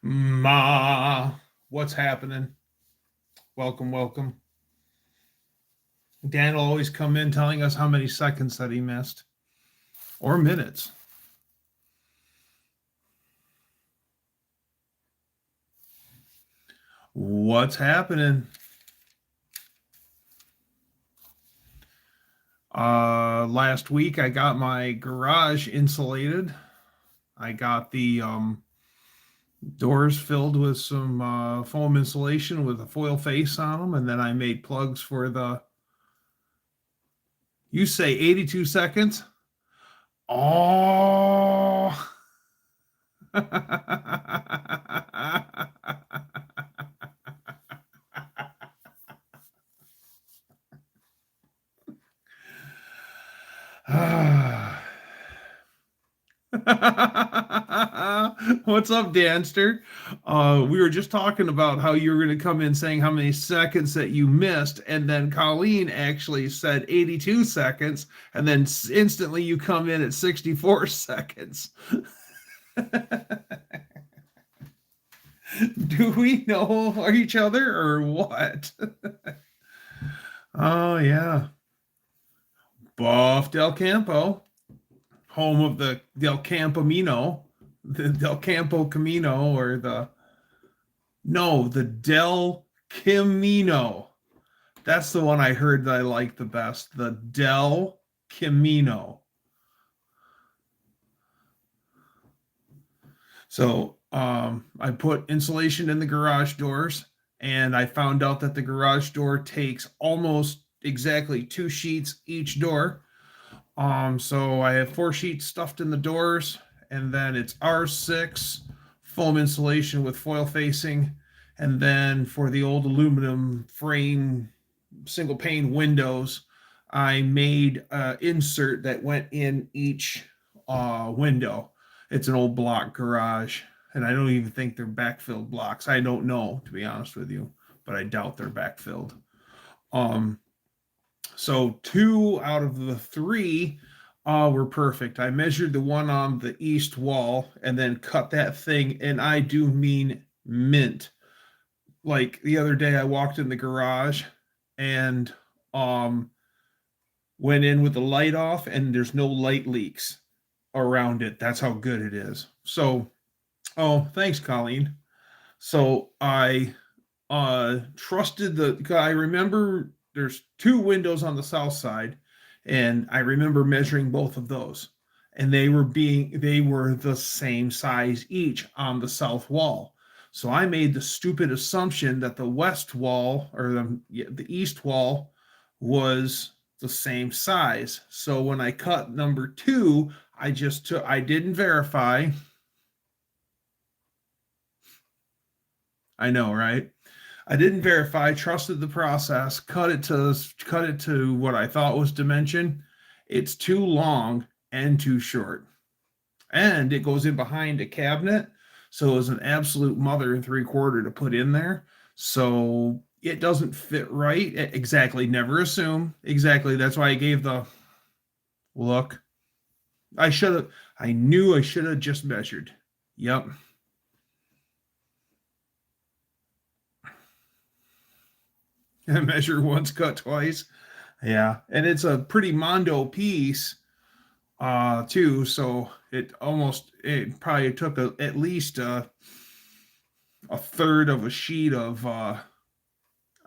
Ma, what's happening? Welcome, welcome. Dan will always come in telling us how many seconds that he missed or minutes. What's happening? Last week I got my garage insulated. I got the doors filled with some foam insulation with a foil face on them, and then I made plugs for the. You say 82 seconds? Oh. What's up, Danster? We were just talking about how you were going to come in saying how many seconds that you missed, and then Colleen actually said 82 seconds, and then instantly you come in at 64 seconds. Do we know each other or what? Oh, yeah. Buff Del Campo, home of the Del Campomino, the Del Campo Camino, or the Del Camino. That's the one I heard that I like the best. The Del Camino. So I put insulation in the garage doors, and I found out that the garage door takes almost exactly 2 sheets each door. So I have 4 sheets stuffed in the doors, and then it's R6 foam insulation with foil facing, and then for the old aluminum frame single pane windows, I made an insert that went in each window. It's an old block garage, and I don't even think they're backfilled blocks. I don't know, to be honest with you, but I doubt they're backfilled. So 2 out of the 3 were perfect. I measured the one on the east wall and then cut that thing, and I do mean mint. Like the other day, I walked in the garage and went in with the light off, and there's no light leaks around it. That's how good it is. So, oh, thanks, Colleen. So I trusted I remember there's 2 windows on the south side, and I remember measuring both of those, and they were the same size each on the south wall. So I made the stupid assumption that the west wall, or the east wall, was the same size. So when I cut number 2, I didn't verify. I know, right? I didn't verify, trusted the process, cut it to what I thought was dimension. It's too long and too short. And it goes in behind a cabinet, so it was an absolute mother and 3/4 to put in there. So it doesn't fit right. Exactly. Never assume. Exactly. That's why I gave the look. I knew I should have just measured. Yep. Measure once, cut twice. Yeah. And it's a pretty mondo piece too. So it probably took at least a third of a sheet of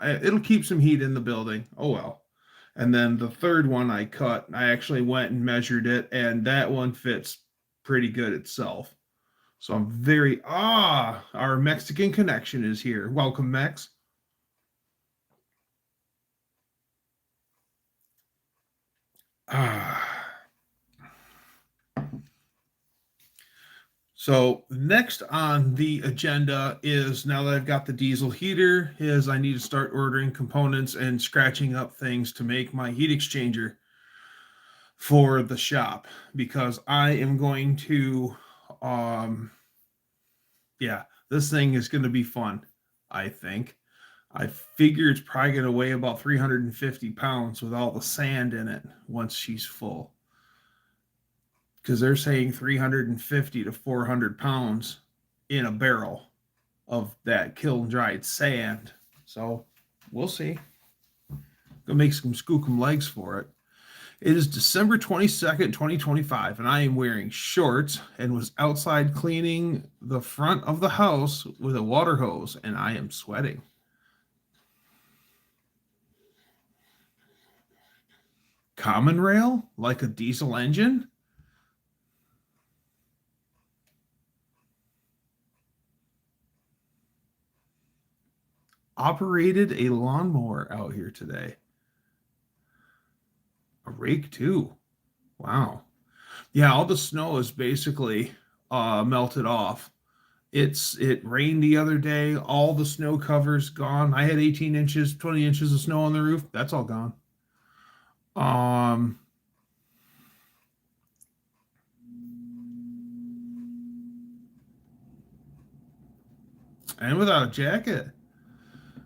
it'll keep some heat in the building. Oh well. And then the third one I cut, I actually went and measured it, and that one fits pretty good itself. So I'm very, our Mexican connection is here. Welcome, Mex. Ah. So next on the agenda is, now that I've got the diesel heater, is I need to start ordering components and scratching up things to make my heat exchanger for the shop, because I am going to, um, yeah, this thing is going to be fun, I think. I figure it's probably going to weigh about 350 pounds with all the sand in it once she's full. Because they're saying 350 to 400 pounds in a barrel of that kiln dried sand. So we'll see. Gonna make some skookum legs for it. It is December 22nd, 2025, and I am wearing shorts and was outside cleaning the front of the house with a water hose, and I am sweating. Common rail, like a diesel engine? Operated a lawnmower out here today. A rake too. Wow. Yeah, all the snow is basically melted off. It rained the other day. All the snow cover's gone. I had 18 inches, 20 inches of snow on the roof. That's all gone. Um, and without a jacket.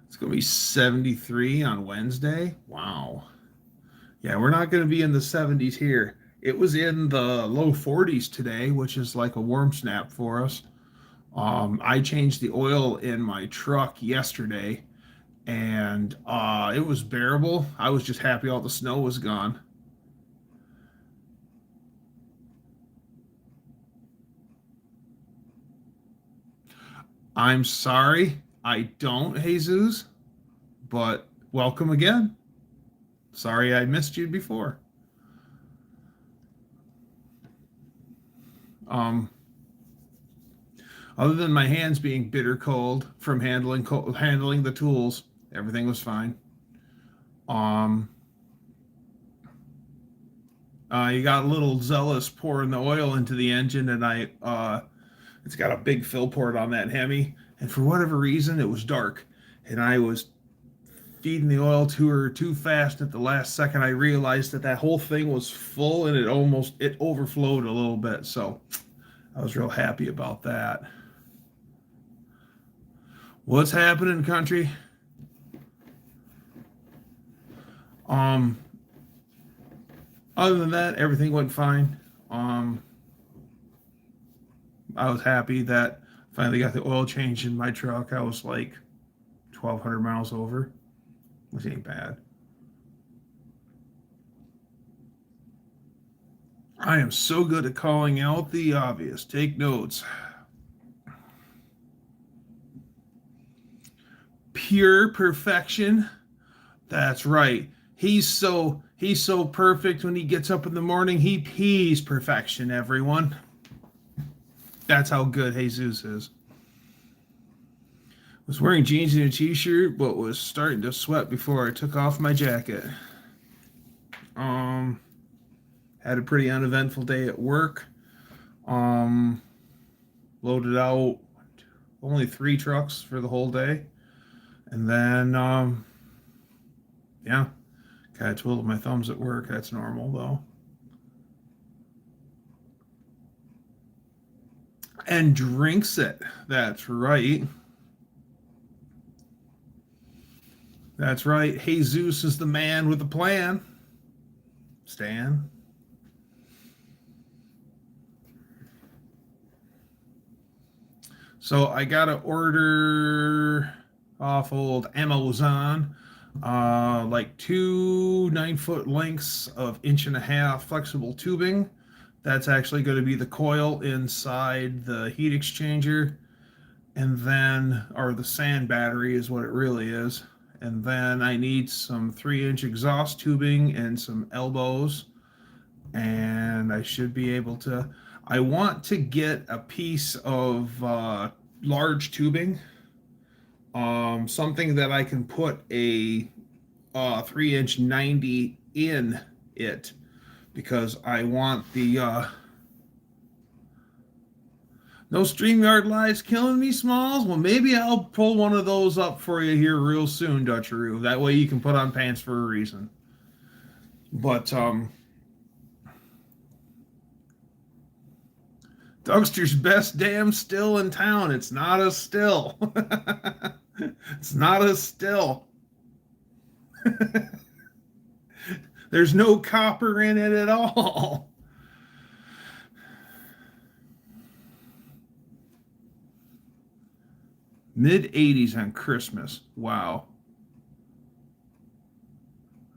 It's gonna be 73 on Wednesday. Wow. Yeah, we're not gonna be in the 70s here. It was in the low 40s today, which is like a warm snap for us. I changed the oil in my truck yesterday, and it was bearable. I was just happy all the snow was gone. I'm sorry, I don't, Jesus, but welcome again. Sorry I missed you before. Um, Other than my hands being bitter cold from handling the tools, everything was fine. Um, you got a little zealous pouring the oil into the engine, and it's got a big fill port on that Hemi, and for whatever reason, it was dark, and I was feeding the oil to her too fast. At the last second, I realized that that whole thing was full, and it overflowed a little bit. So I was real happy about that. What's happening, country? Um, Other than that, everything went fine. I was happy that finally got the oil change in my truck. I was like 1,200 miles over, which ain't bad. I am so good at calling out the obvious. Take notes. Pure perfection. That's right. He's so perfect when he gets up in the morning. He's perfection, everyone. That's how good Jesus is. Was wearing jeans and a t-shirt, but was starting to sweat before I took off my jacket. Um, had a pretty uneventful day at work. Um, Loaded out only 3 trucks for the whole day, and then yeah, kind of twiddled my thumbs at work. That's normal though. And drinks it. That's right. That's right. Jesus is the man with the plan. Stan. So I gotta order off old Amazon, like 2 9-foot lengths of 1.5 inch flexible tubing. That's actually going to be the coil inside the heat exchanger, and then, or the sand battery is what it really is. and then I need some 3-inch exhaust tubing and some elbows, and I should be able to. I want to get a piece of large tubing, something that I can put a 3-inch 90 in it, because I want the no StreamYard Live's killing me, Smalls. Well, maybe I'll pull one of those up for you here real soon, Dutcheroo. That way you can put on pants for a reason. But Dougster's best damn still in town. It's not a still. It's not a still. There's no copper in it at all. Mid-80s on Christmas. Wow.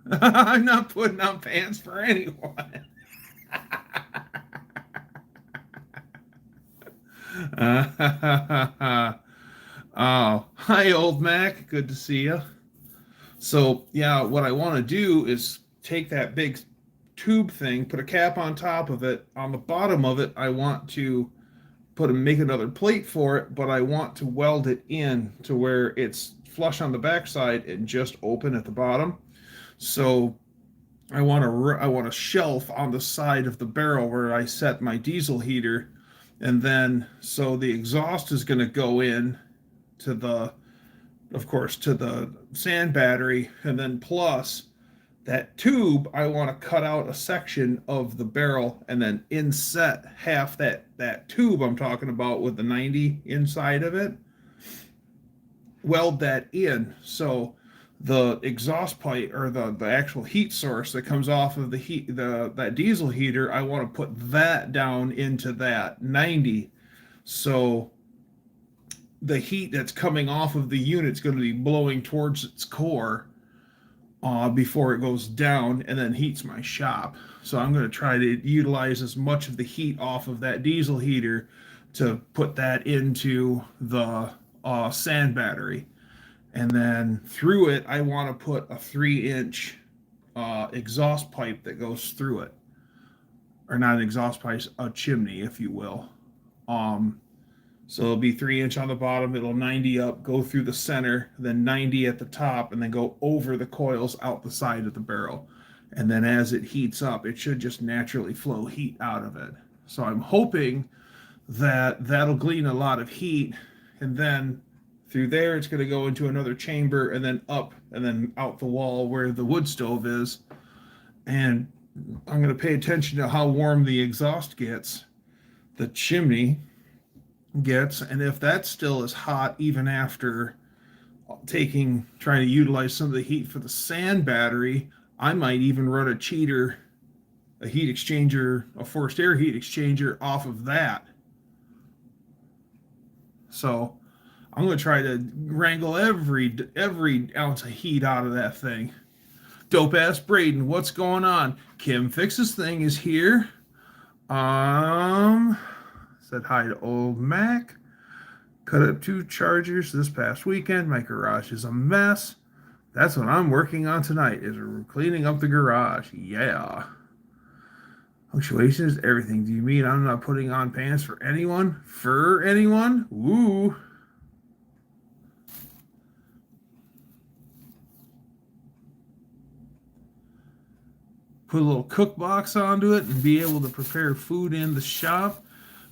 I'm not putting on pants for anyone. Oh, hi, old Mac. Good to see you. So, yeah, what I want to do is take that big tube thing, put a cap on top of it. On the bottom of it, I want to make another plate for it, but I want to weld it in to where it's flush on the backside and just open at the bottom. So I want a shelf on the side of the barrel where I set my diesel heater, and then so the exhaust is going to go in to the, of course, to the sand battery, and then plus that tube, I want to cut out a section of the barrel and then inset half that tube I'm talking about with the 90 inside of it. Weld that in. So the exhaust pipe, or the actual heat source that comes off of that diesel heater, I want to put that down into that 90. So the heat that's coming off of the unit is going to be blowing towards its core before it goes down and then heats my shop. So I'm going to try to utilize as much of the heat off of that diesel heater to put that into the sand battery. And then through it, I want to put a 3-inch exhaust pipe that goes through it. Or not an exhaust pipe, a chimney, if you will. So it'll be 3-inch on the bottom, it'll 90 up, go through the center, then 90 at the top, and then go over the coils out the side of the barrel. And then as it heats up, it should just naturally flow heat out of it. So I'm hoping that that'll glean a lot of heat, and then through there it's going to go into another chamber, and then up, and then out the wall where the wood stove is. And I'm going to pay attention to how warm the exhaust gets, the chimney gets, and if that still is hot even after trying to utilize some of the heat for the sand battery, I might even run a cheater, a heat exchanger, a forced air heat exchanger off of that. So I'm going to try to wrangle every ounce of heat out of that thing. Dope ass Braden, what's going on? Kim Fixes Thing is here. Said hi to old Mac. Cut up 2 chargers this past weekend. My garage is a mess. That's what I'm working on tonight, is cleaning up the garage. Yeah. Punctuation is everything. Do you mean I'm not putting on pants for anyone? For anyone? Woo. Put a little cook box onto it and be able to prepare food in the shop.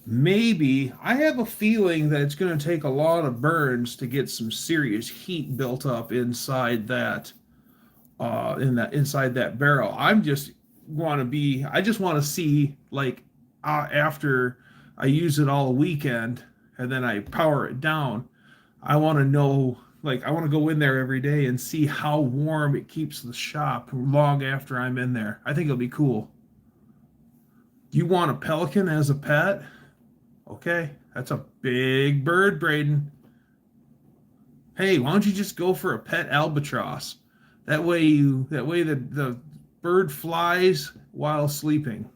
Maybe. I have a feeling that it's going to take a lot of burns to get some serious heat built up inside that inside that barrel. I just want to see, like, after I use it all weekend and then I power it down, I want to know, like, I want to go in there every day and see how warm it keeps the shop long after I'm in there. I think it'll be cool. You want a pelican as a pet? Okay, that's a big bird, Braden. Hey, why don't you just go for a pet albatross? That way the bird flies while sleeping.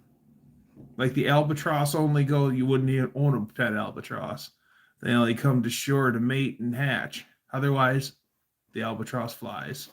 Like the albatross you wouldn't even own a pet albatross. They only come to shore to mate and hatch. Otherwise, the albatross flies.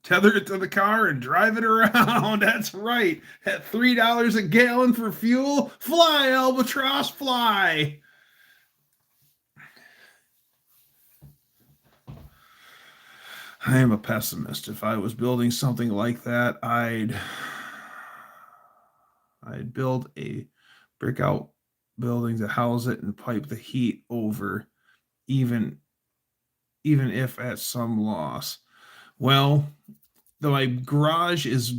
Tether it to the car and drive it around. That's right. At $3 a gallon for fuel, fly, albatross, fly. I am a pessimist. If I was building something like that, I'd build a brick out building to house it and pipe the heat over, even if at some loss. Well, my garage is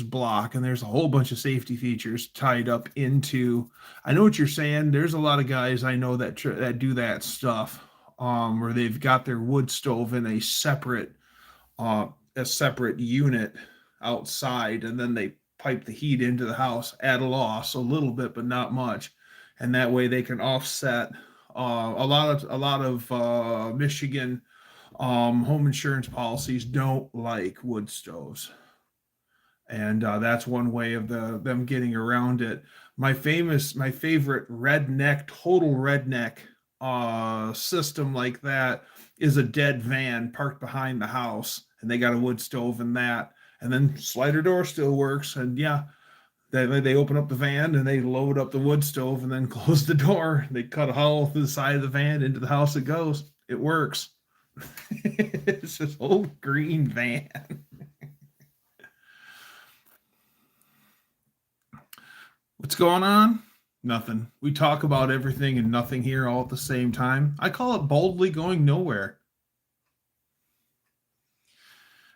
block, and there's a whole bunch of safety features tied up into. I know what you're saying. There's a lot of guys I know that do that stuff, where they've got their wood stove in a separate unit outside, and then they pipe the heat into the house at a loss, a little bit, but not much, and that way they can offset a lot of Michigan home insurance policies don't like wood stoves, and that's one way of them getting around it. My favorite total redneck system like that is a dead van parked behind the house, and they got a wood stove in that, and then slider door still works, and yeah, they open up the van and they load up the wood stove and then close the door. They cut a hole through the side of the van, into the house it goes. It works. It's this old green van. What's going on? Nothing. We talk about everything and nothing here all at the same time. I call it boldly going nowhere.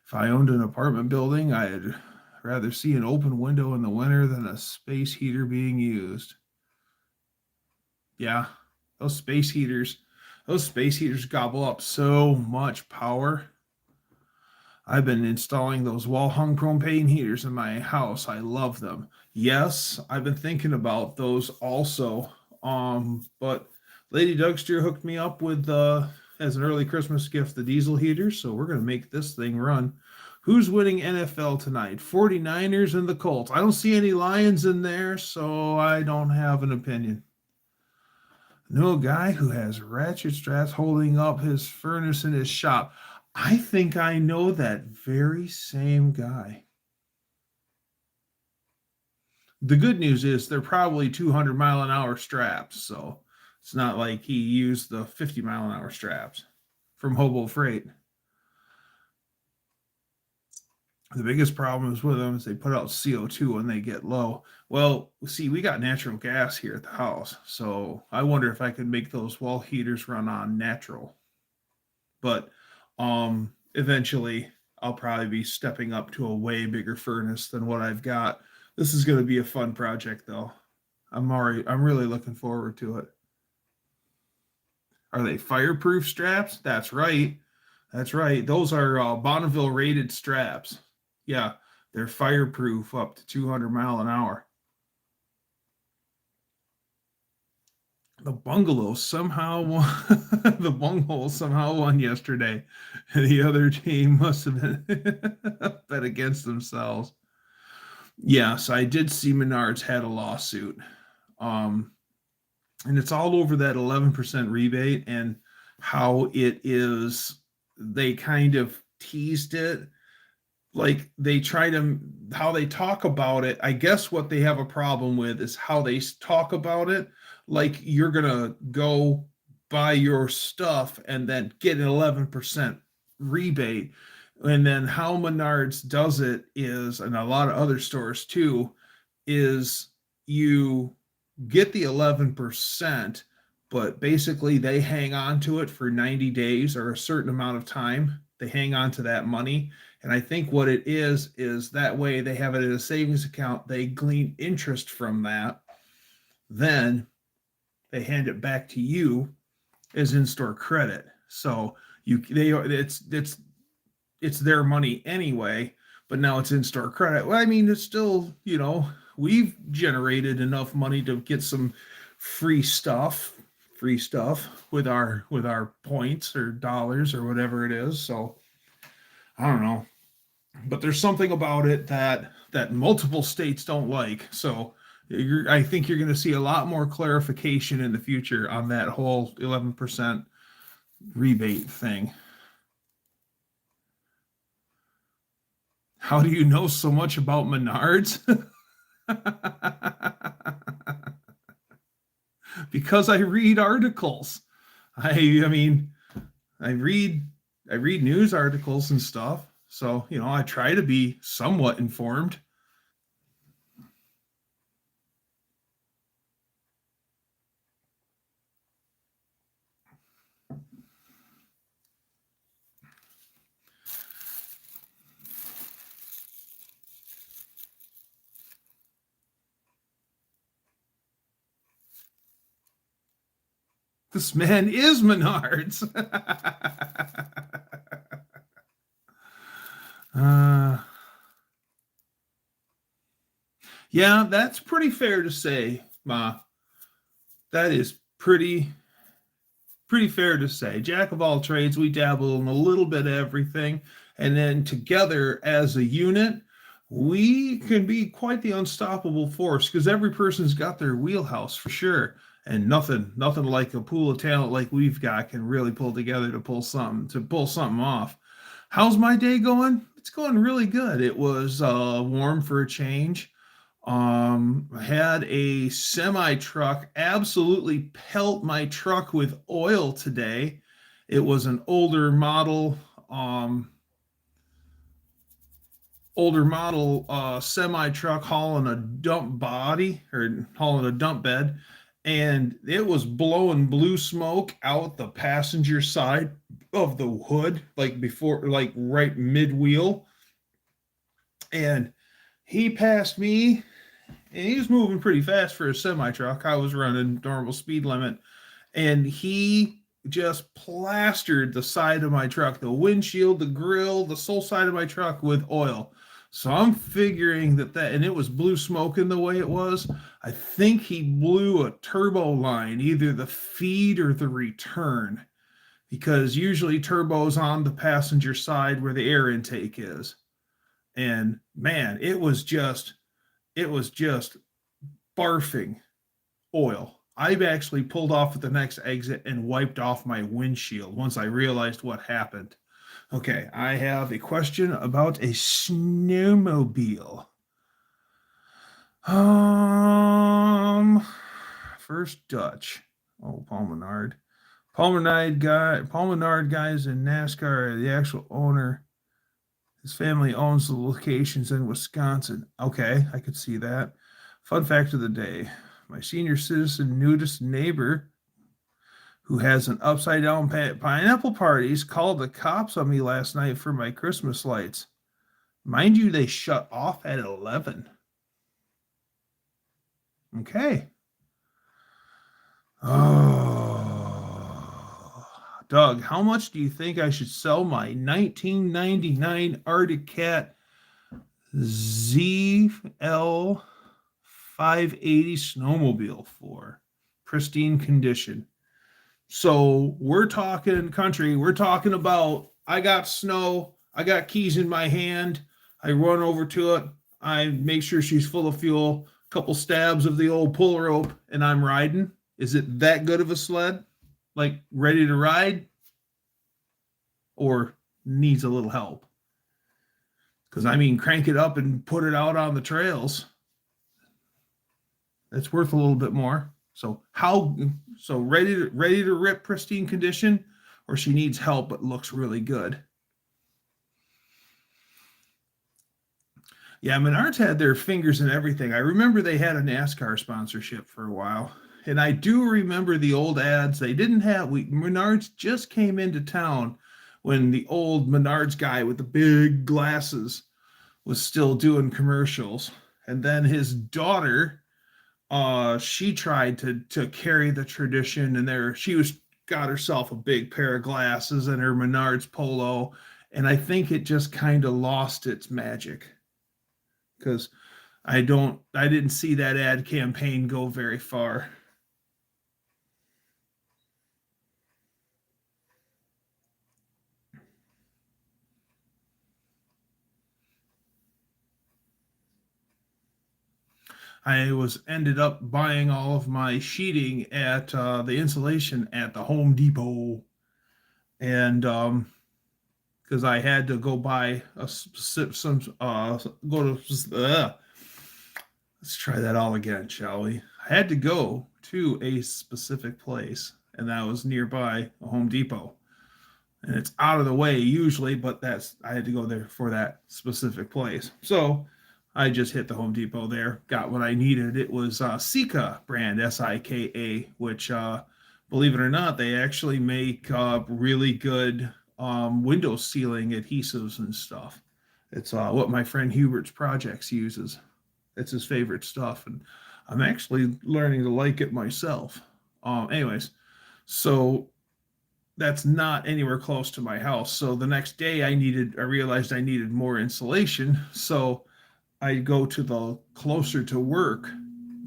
If I owned an apartment building, I'd rather see an open window in the winter than a space heater being used. Yeah, those space heaters gobble up so much power. I've been installing those wall hung propane heaters in my house. I love them. Yes, I've been thinking about those also. But Lady Dougster hooked me up with as an early Christmas gift the diesel heaters, so we're gonna make this thing run. Who's winning NFL tonight? 49ers and the Colts. I don't see any Lions in there, so I don't have an opinion. No guy who has ratchet straps holding up his furnace in his shop. I think I know that very same guy. The good news is they're probably 200-mile-an-hour straps, so it's not like he used the 50-mile-an-hour straps from Hobo Freight. The biggest problems with them is they put out CO2 when they get low. Well, see, we got natural gas here at the house, so I wonder if I could make those wall heaters run on natural. But eventually I'll probably be stepping up to a way bigger furnace than what I've got. This is going to be a fun project, though. I'm really looking forward to it. Are they fireproof straps? That's right. Those are Bonneville rated straps. Yeah, they're fireproof up to 200 mile an hour. The bungalow somehow won. The bungalow somehow won yesterday. The other team must have been bet against themselves. Yes, I did see Menards had a lawsuit. And it's all over that 11% rebate and how it is. They kind of teased it. Like how they talk about it. I guess what they have a problem with is how they talk about it. Like you're going to go buy your stuff and then get an 11% rebate. And then how Menards does it is, and a lot of other stores too, is you get the 11%, but basically they hang on to it for 90 days or a certain amount of time. They hang on to that money. And I think what it is that way they have it in a savings account. They glean interest from that. Then they hand it back to you as in-store credit. So it's their money anyway, but now it's in-store credit. Well, I mean, it's still, we've generated enough money to get some free stuff free stuff with our points or dollars or whatever it is. So I don't know, but there's something about it that multiple states don't like. So I think you're going to see a lot more clarification in the future on that whole 11% rebate thing. How do you know so much about Menards? Because I read articles. I mean, I read I read news articles and stuff. So, I try to be somewhat informed. This man is Menards. uh, yeah, that's pretty fair to say, Ma. That is pretty fair to say. Jack of all trades, we dabble in a little bit of everything. And then together as a unit, we can be quite the unstoppable force because every person's got their wheelhouse for sure. And nothing like a pool of talent like we've got can really pull together to pull something off. How's my day going? It's going really good. It was warm for a change. Had a semi truck absolutely pelt my truck with oil today. It was an um, older model semi truck hauling a dump body or hauling a dump bed, and it was blowing blue smoke out the passenger side of the hood, like before, like right mid wheel. And he passed me, and he was moving pretty fast for a semi truck. I was running normal speed limit, and he just plastered the side of my truck, the windshield, the grill, the sole side of my truck with oil. So I'm figuring and it was blue smoking the way it was. I think he blew a turbo line, either the feed or the return, because usually turbo's on the passenger side where the air intake is. And man, it was just barfing oil. I've actually pulled off at the next exit and wiped off my windshield once I realized what happened. Okay, I have a question about a snowmobile. Um, First Dutch. Oh, Paul Menard. Paul Menard guys in NASCAR, the actual owner. His family owns the locations in Wisconsin. Okay, I could see that. Fun fact of the day. My senior citizen nudist neighbor who has an upside down pineapple parties called the cops on me last night for my Christmas lights. Mind you, they shut off at 11. Okay. Oh. Doug, how much do you think I should sell my 1999 Arctic Cat ZL 580 snowmobile for? Pristine condition. So we're talking country. We're talking about I got snow. I got keys in my hand. I run over to it. I make sure she's full of fuel. A couple stabs of the old pull rope, and I'm riding. Is it that good of a sled? Like ready to ride, or needs a little help? Because I mean, crank it up and put it out on the trails. It's worth a little bit more. So ready to rip, pristine condition, or she needs help but looks really good. Yeah, Menards had their fingers in everything. I remember they had a NASCAR sponsorship for a while. And I do remember the old ads. They didn't have Menards just came into town when the old Menards guy with the big glasses was still doing commercials. And then his daughter, she tried to carry the tradition, and she was got herself a big pair of glasses and her Menards polo, and I think it just kind of lost its magic because I didn't see that ad campaign go very far. I was ended up buying all of my sheeting at the insulation at the Home Depot, and because I had to go buy a specific some go to let's try that all again, shall we? I had to go to a specific place, and that was nearby a Home Depot, and it's out of the way usually, but that's I had to go there for that specific place. So I just hit the Home Depot there, got what I needed. It was Sika brand, Sika, which believe it or not, they actually make really good window sealing adhesives and stuff. It's what my friend Hubert's Projects uses. It's his favorite stuff, and I'm actually learning to like it myself. Anyways, so that's not anywhere close to my house. So the next day I realized I needed more insulation. So I go to the closer to work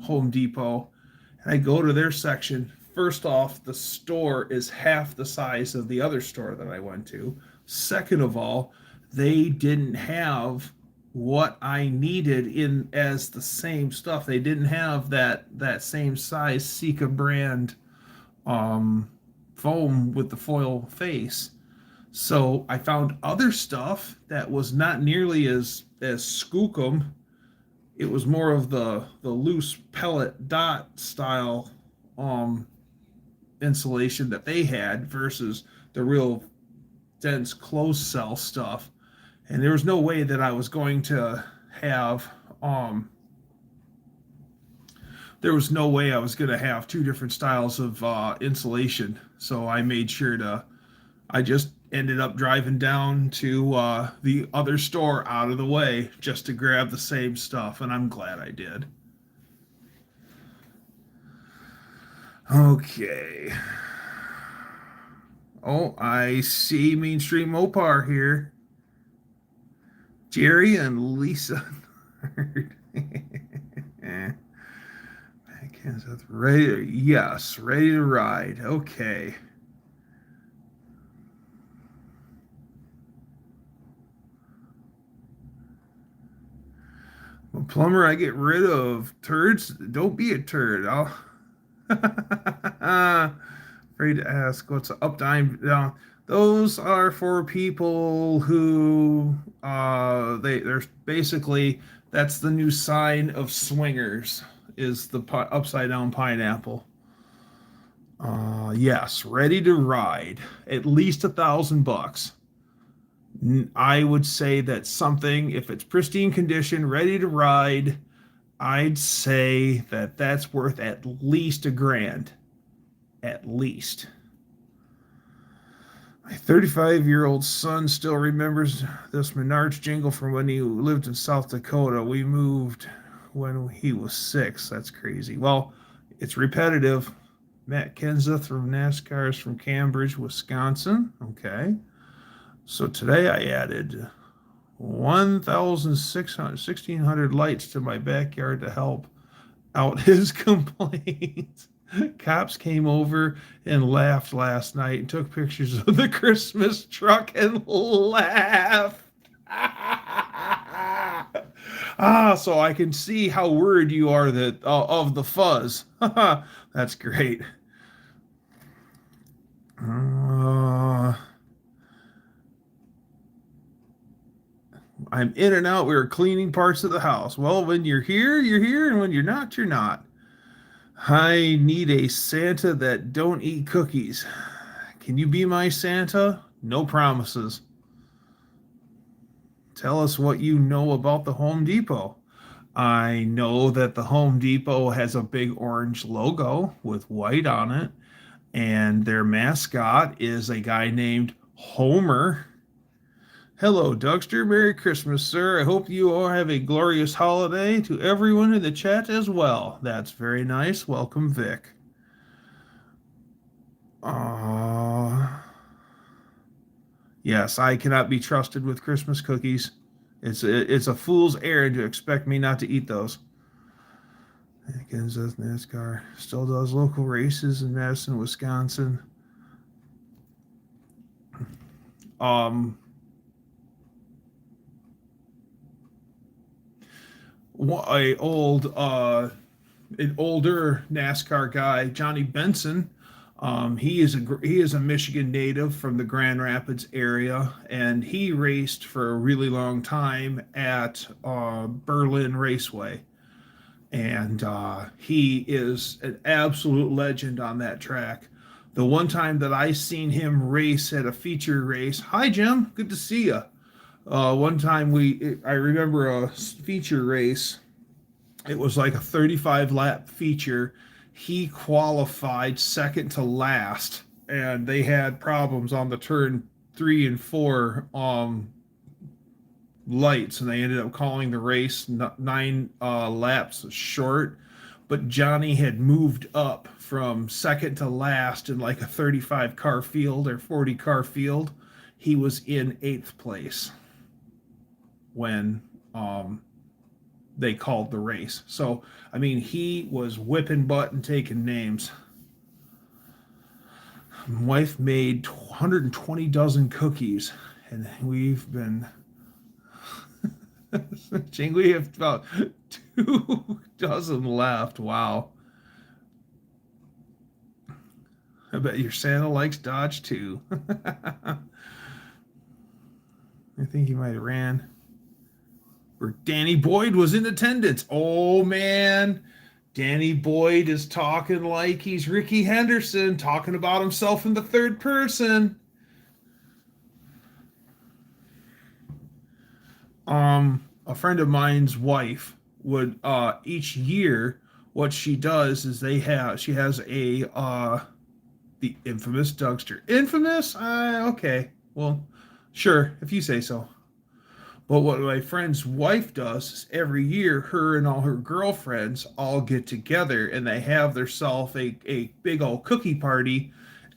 Home Depot and I go to their section. First off, the store is half the size of the other store that I went to. Second of all, they didn't have what I needed in as the same stuff. They didn't have that same size Sika brand um, foam with the foil face. So I found other stuff that was not nearly as skookum. It was more of the loose pellet dot style um, insulation that they had versus the real dense closed cell stuff. And there was no way that I was going to have there was no way I was going to have two different styles of insulation. So I made sure to I just ended up driving down to the other store out of the way just to grab the same stuff, and I'm glad I did. Okay. Oh, I see Main Street Mopar here. Jerry and Lisa. Ready? Yes, ready to ride. Okay. Well, plumber, I get rid of turds. Don't be a turd. I'll afraid to ask what's uptime. Those are for people who they're basically that's the new sign of swingers is the upside down pineapple. Yes, ready to ride. At least $1,000. I would say that something if it's pristine condition, ready to ride. I'd say that that's worth at least $1,000. At least. My 35-year-old son still remembers this Menards jingle from when he lived in South Dakota. We moved when he was 6. That's crazy. Well, it's repetitive. Matt Kenseth from NASCAR is from Cambridge, Wisconsin. Okay. So today I added 1,600 lights to my backyard to help out his complaints. Cops came over and laughed last night and took pictures of the Christmas truck and laughed. So I can see how worried you are that of the fuzz. That's great. I'm in and out. We were cleaning parts of the house. Well, when you're here, you're here, and when you're not, you're not. I need a Santa that don't eat cookies. Can you be my Santa? No promises. Tell us what you know about the Home Depot. I know that the Home Depot has a big orange logo with white on it, and their mascot is a guy named Homer. Hello, Dougster. Merry Christmas, sir. I hope you all have a glorious holiday. To everyone in the chat as well. That's very nice. Welcome, Vic. Yes, I cannot be trusted with Christmas cookies. It's a fool's errand to expect me not to eat those. Kansas NASCAR still does local races in Madison, Wisconsin. a old an older NASCAR guy, Johnny Benson. He is a Michigan native from the Grand Rapids area, and he raced for a really long time at Berlin Raceway. And he is an absolute legend on that track. The one time that I seen him race at a feature race, hi Jim, good to see you. One time I remember a feature race. It was like a 35 lap feature. He qualified second to last, and they had problems on the turn 3 and 4 lights, and they ended up calling the race 9 laps short. But Johnny had moved up from second to last in like a 35 car field or 40 car field. He was in eighth place when they called the race. So, I mean, he was whipping butt and taking names. My wife made 120 dozen cookies, and we've been. We have about 2 dozen left. Wow. I bet your Santa likes Dodge too. I think he might have ran. Where Danny Boyd was in attendance. Oh man, Danny Boyd is talking like he's Ricky Henderson, talking about himself in the third person. A friend of mine's wife would each year, what she does is she has a the infamous Dougster. Infamous? Okay. Well, sure, if you say so. But what my friend's wife does is every year, her and all her girlfriends all get together and they have themselves a big old cookie party.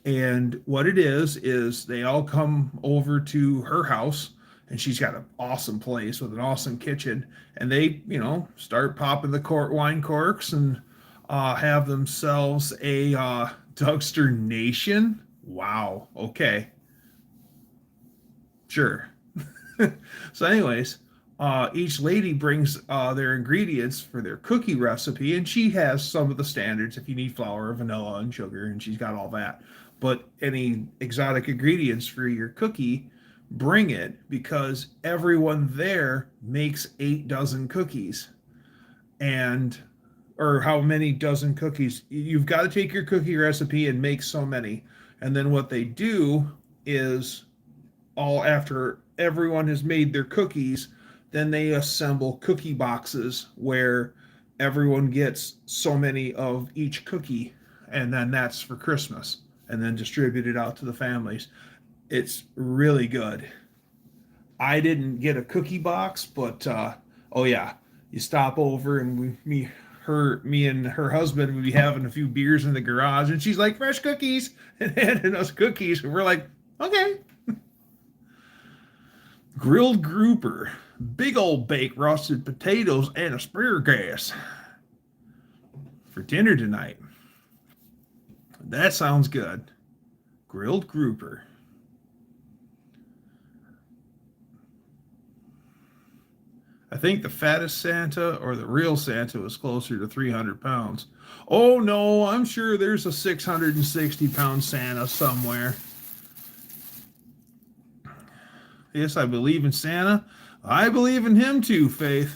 And what it is they all come over to her house, and she's got an awesome place with an awesome kitchen. And they, start popping the wine corks and have themselves a Dougster Nation. Wow. Okay. Sure. So, anyways, each lady brings their ingredients for their cookie recipe, and she has some of the standards if you need flour, vanilla, and sugar, and she's got all that. But any exotic ingredients for your cookie, bring it, because everyone there makes 8 dozen cookies. And, or how many dozen cookies? You've got to take your cookie recipe and make so many. And then what they do is, all after everyone has made their cookies, then they assemble cookie boxes where everyone gets so many of each cookie, and then that's for Christmas, and then distribute it out to the families. It's really good. I didn't get a cookie box, but oh yeah, you stop over and me and her husband would be having a few beers in the garage, and she's like, fresh cookies, and handing us cookies, and we're like, okay. Grilled grouper, big old baked roasted potatoes, and asparagus for dinner tonight. That sounds good. Grilled grouper. I think the fattest Santa or the real Santa was closer to 300 pounds. Oh no, I'm sure there's a 660-pound Santa somewhere. Yes, I believe in Santa. I believe in him too, Faith.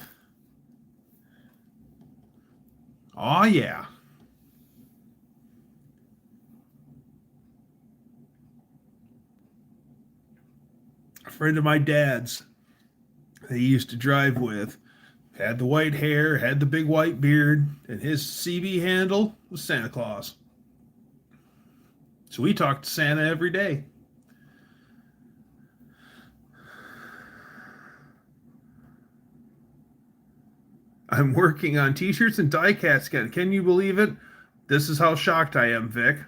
Oh, yeah. A friend of my dad's that he used to drive with had the white hair, had the big white beard, and his CB handle was Santa Claus. So we talked to Santa every day. I'm working on t-shirts and die cast. Can you believe it? This is how shocked I am, Vic.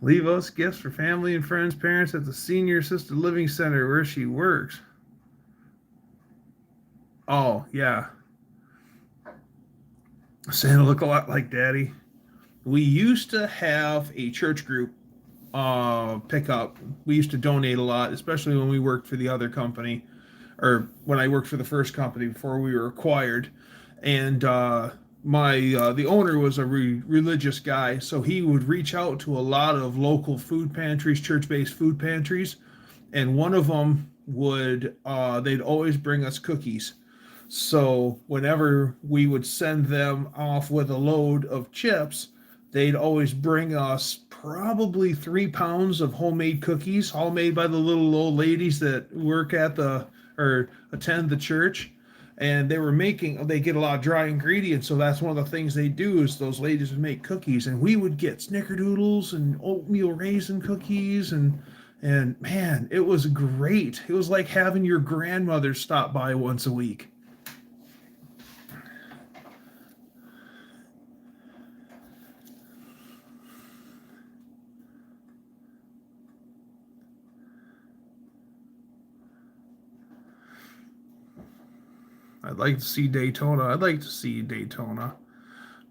Leave us gifts for family and friends, parents at the Senior Assisted Living Center where she works. Oh, yeah. Santa look a lot like Daddy. We used to have a church group pickup. We used to donate a lot, especially when we worked for the other company, or when I worked for the first company before we were acquired. And my the owner was a religious guy, so he would reach out to a lot of local food pantries, church-based food pantries, and one of them would they'd always bring us cookies. So whenever we would send them off with a load of chips, they'd always bring us probably 3 pounds of homemade cookies, all made by the little old ladies that work at the or attend the church. And they get a lot of dry ingredients. So that's one of the things they do is those ladies would make cookies. And we would get snickerdoodles and oatmeal raisin cookies. And man, it was great. It was like having your grandmother stop by once a week. I'd like to see Daytona. I'd like to see Daytona.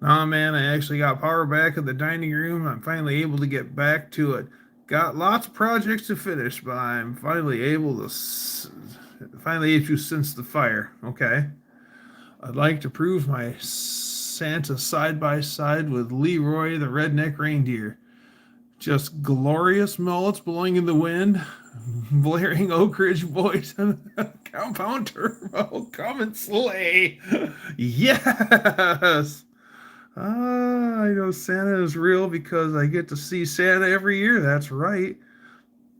Nah, man, I actually got power back in the dining room. I'm finally able to get back to it. Got lots of projects to finish, but I'm finally able to sense the fire. Okay. I'd like to prove my Santa side by side with Leroy the redneck reindeer. Just glorious mullets blowing in the wind, blaring Oak Ridge boys and compound turbo coming sleigh. Yes. I know Santa is real because I get to see Santa every year. That's right.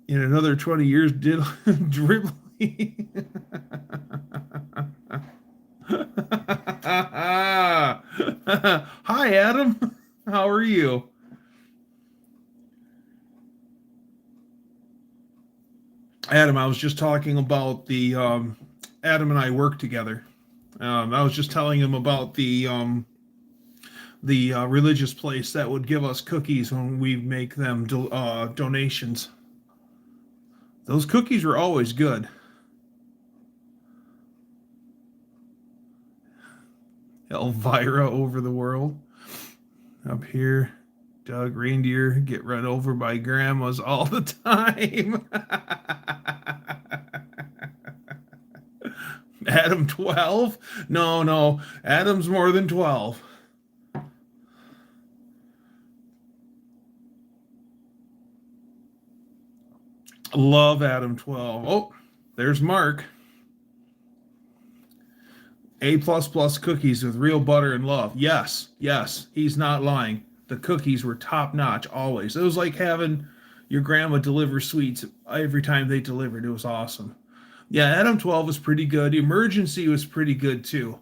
In another 20 years, dribbling. Hi, Adam. How are you? Adam, I was just talking about the Adam and I work together. I was just telling him about the religious place that would give us cookies when we make them donations. Those cookies were always good. Elvira over the world. Up here, Doug reindeer get run over by grandmas all the time. Adam 12? No, no. Adam's more than 12. Love Adam 12. Oh, there's Mark. A plus plus cookies with real butter and love. Yes, yes, he's not lying. The cookies were top notch always. It was like having your grandma deliver sweets every time they delivered. It was awesome. Yeah, Adam 12 was pretty good. Emergency was pretty good too.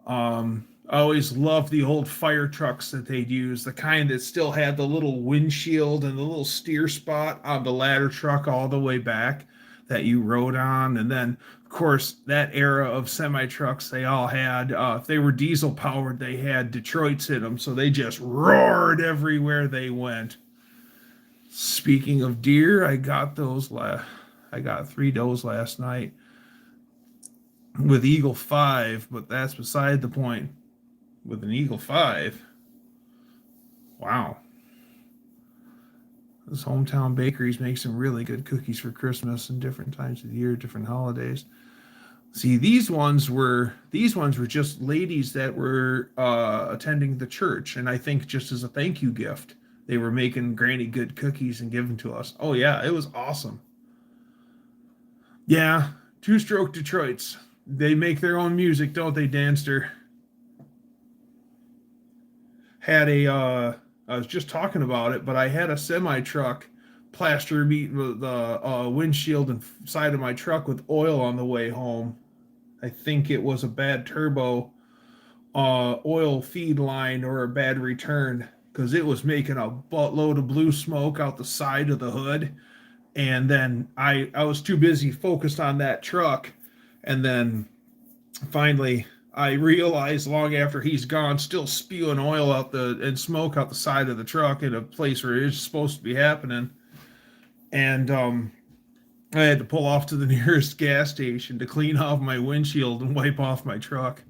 I always loved the old fire trucks that they'd use, the kind that still had the little windshield and the little steer spot on the ladder truck all the way back that you rode on. And then, of course, that era of semi trucks, they all had, if they were diesel powered, they had Detroits in them. So they just roared everywhere they went. Speaking of deer, I got 3 does last night with Eagle 5, but that's beside the point. With an Eagle 5, wow. This hometown bakeries make some really good cookies for Christmas and different times of the year, different holidays. See, these ones were just ladies that were attending the church, and I think just as a thank you gift, they were making Granny good cookies and giving to us. Oh yeah, it was awesome. Yeah, two-stroke Detroits. They make their own music, don't they, Danster? Had a I was just talking about it, but I had a semi truck plaster meet the windshield and side of my truck with oil on the way home. I think it was a bad turbo oil feed line or a bad return because it was making a buttload of blue smoke out the side of the hood. And then I was too busy focused on that truck. And then finally I realized long after he's gone, still spewing oil out and smoke out the side of the truck in a place where it's supposed to be happening. And I had to pull off to the nearest gas station to clean off my windshield and wipe off my truck.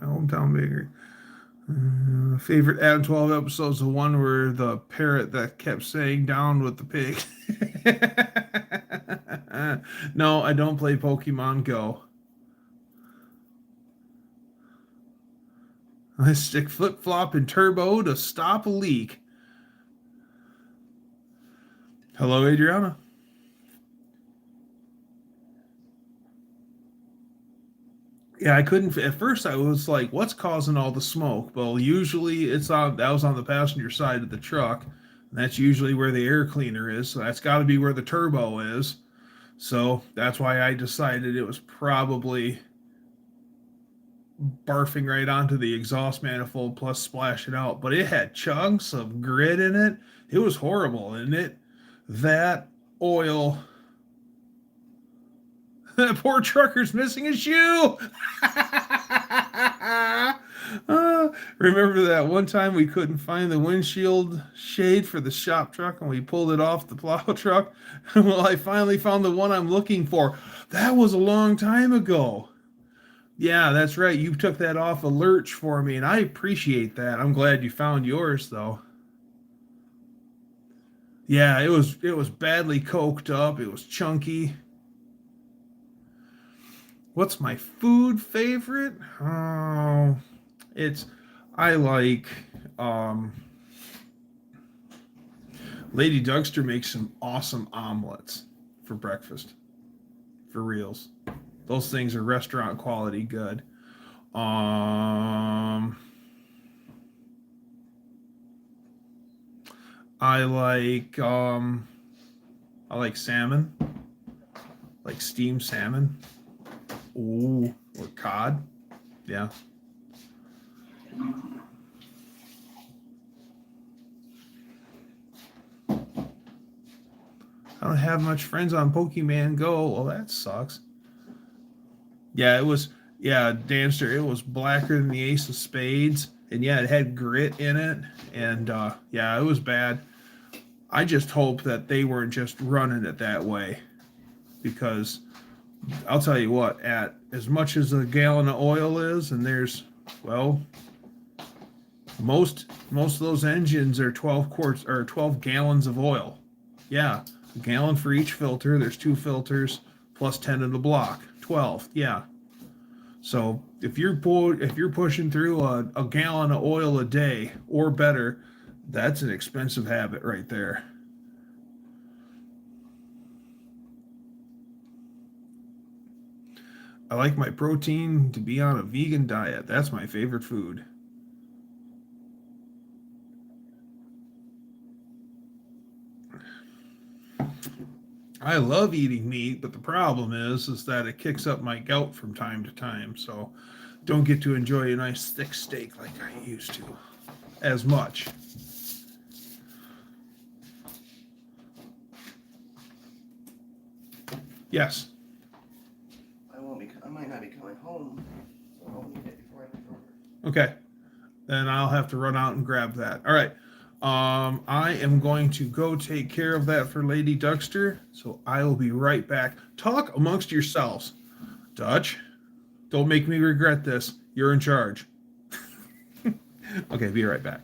hometown bakery. Favorite Adam 12 episodes, the one where the parrot that kept saying down with the pig. No, I don't play Pokemon Go. I stick flip flop in turbo to stop a leak. Hello, Adriana. Yeah, I couldn't. At first, I was like, "What's causing all the smoke?" Well, usually it's on. That was on the passenger side of the truck. And that's usually where the air cleaner is. So that's got to be where the turbo is. So that's why I decided it was probably barfing right onto the exhaust manifold plus splashing out. But it had chunks of grit in it. It was horrible, and that oil. That poor trucker's missing a shoe. Remember that one time we couldn't find the windshield shade for the shop truck and we pulled it off the plow truck? Well, I finally found the one I'm looking for. That was a long time ago. Yeah, that's right. You took that off a lurch for me, and I appreciate that. I'm glad you found yours, though. Yeah, it was badly coked up. It was chunky. What's my food favorite? Oh, it's I like um Lady Dougster makes some awesome omelets for breakfast. For reals. Those things are restaurant quality good. Um I like um I like salmon, like steamed salmon. Ooh, or cod. Yeah. I don't have much friends on Pokemon Go. Well, that sucks. Yeah, it was. Yeah, Danster. It was blacker than the Ace of Spades, and yeah, it had grit in it, and yeah, it was bad. I just hope that they weren't just running it that way, because I'll tell you what, at as much as a gallon of oil is, and there's, well, most of those engines are 12 quarts or 12 gallons of oil. Yeah, a gallon for each filter. There's two filters plus 10 in the block. 12. Yeah. So if you're pushing through a gallon of oil a day or better, that's an expensive habit right there. I like my protein to be on a vegan diet. That's my favorite food. I love eating meat, but the problem is that it kicks up my gout from time to time. So don't get to enjoy a nice thick steak like I used to as much. Yes. I won't be. I might not be coming home, so I'll need it before I leave over. Okay. Then I'll have to run out and grab that. All right. I am going to go take care of that for Lady Duckster. So I will be right back. Talk amongst yourselves. Dutch, don't make me regret this. You're in charge. Okay, be right back.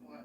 What?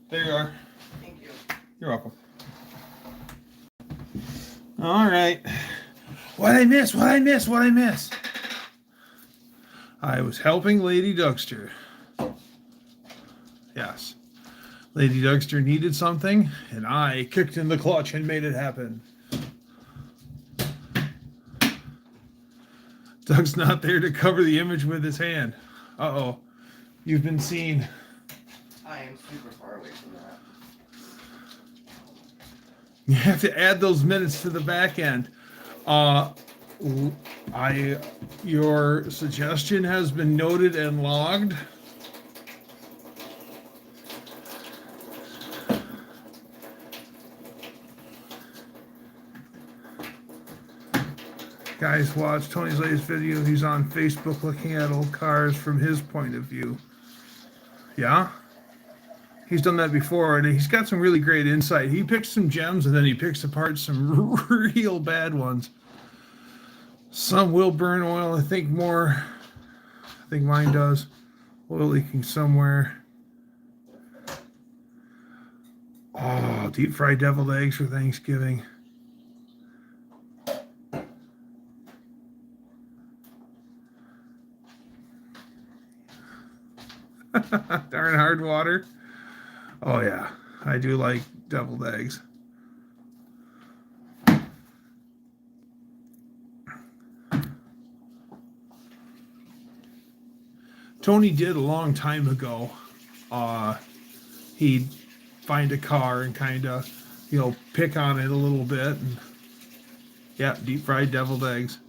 There you are. Thank you. You're welcome. All right. What'd I miss? What'd I miss? What'd I miss? I was helping Lady Dougster. Yes. Lady Dougster needed something, and I kicked in the clutch and made it happen. Doug's not there to cover the image with his hand. Uh-oh. You've been seen. I am super far away from that. You have to add those minutes to the back end. Your suggestion has been noted and logged. Guys, watch Tony's latest video. He's on Facebook looking at old cars from his point of view. Yeah? He's done that before, and he's got some really great insight. He picks some gems, and then he picks apart some real bad ones. Some will burn oil, I think more. I think mine does. Oil leaking somewhere. Oh, deep fried deviled eggs for Thanksgiving. Darn hard water. Oh yeah, I do like deviled eggs. Tony did a long time ago. He'd find a car and kind of, pick on it a little bit. And yeah, deep fried deviled eggs.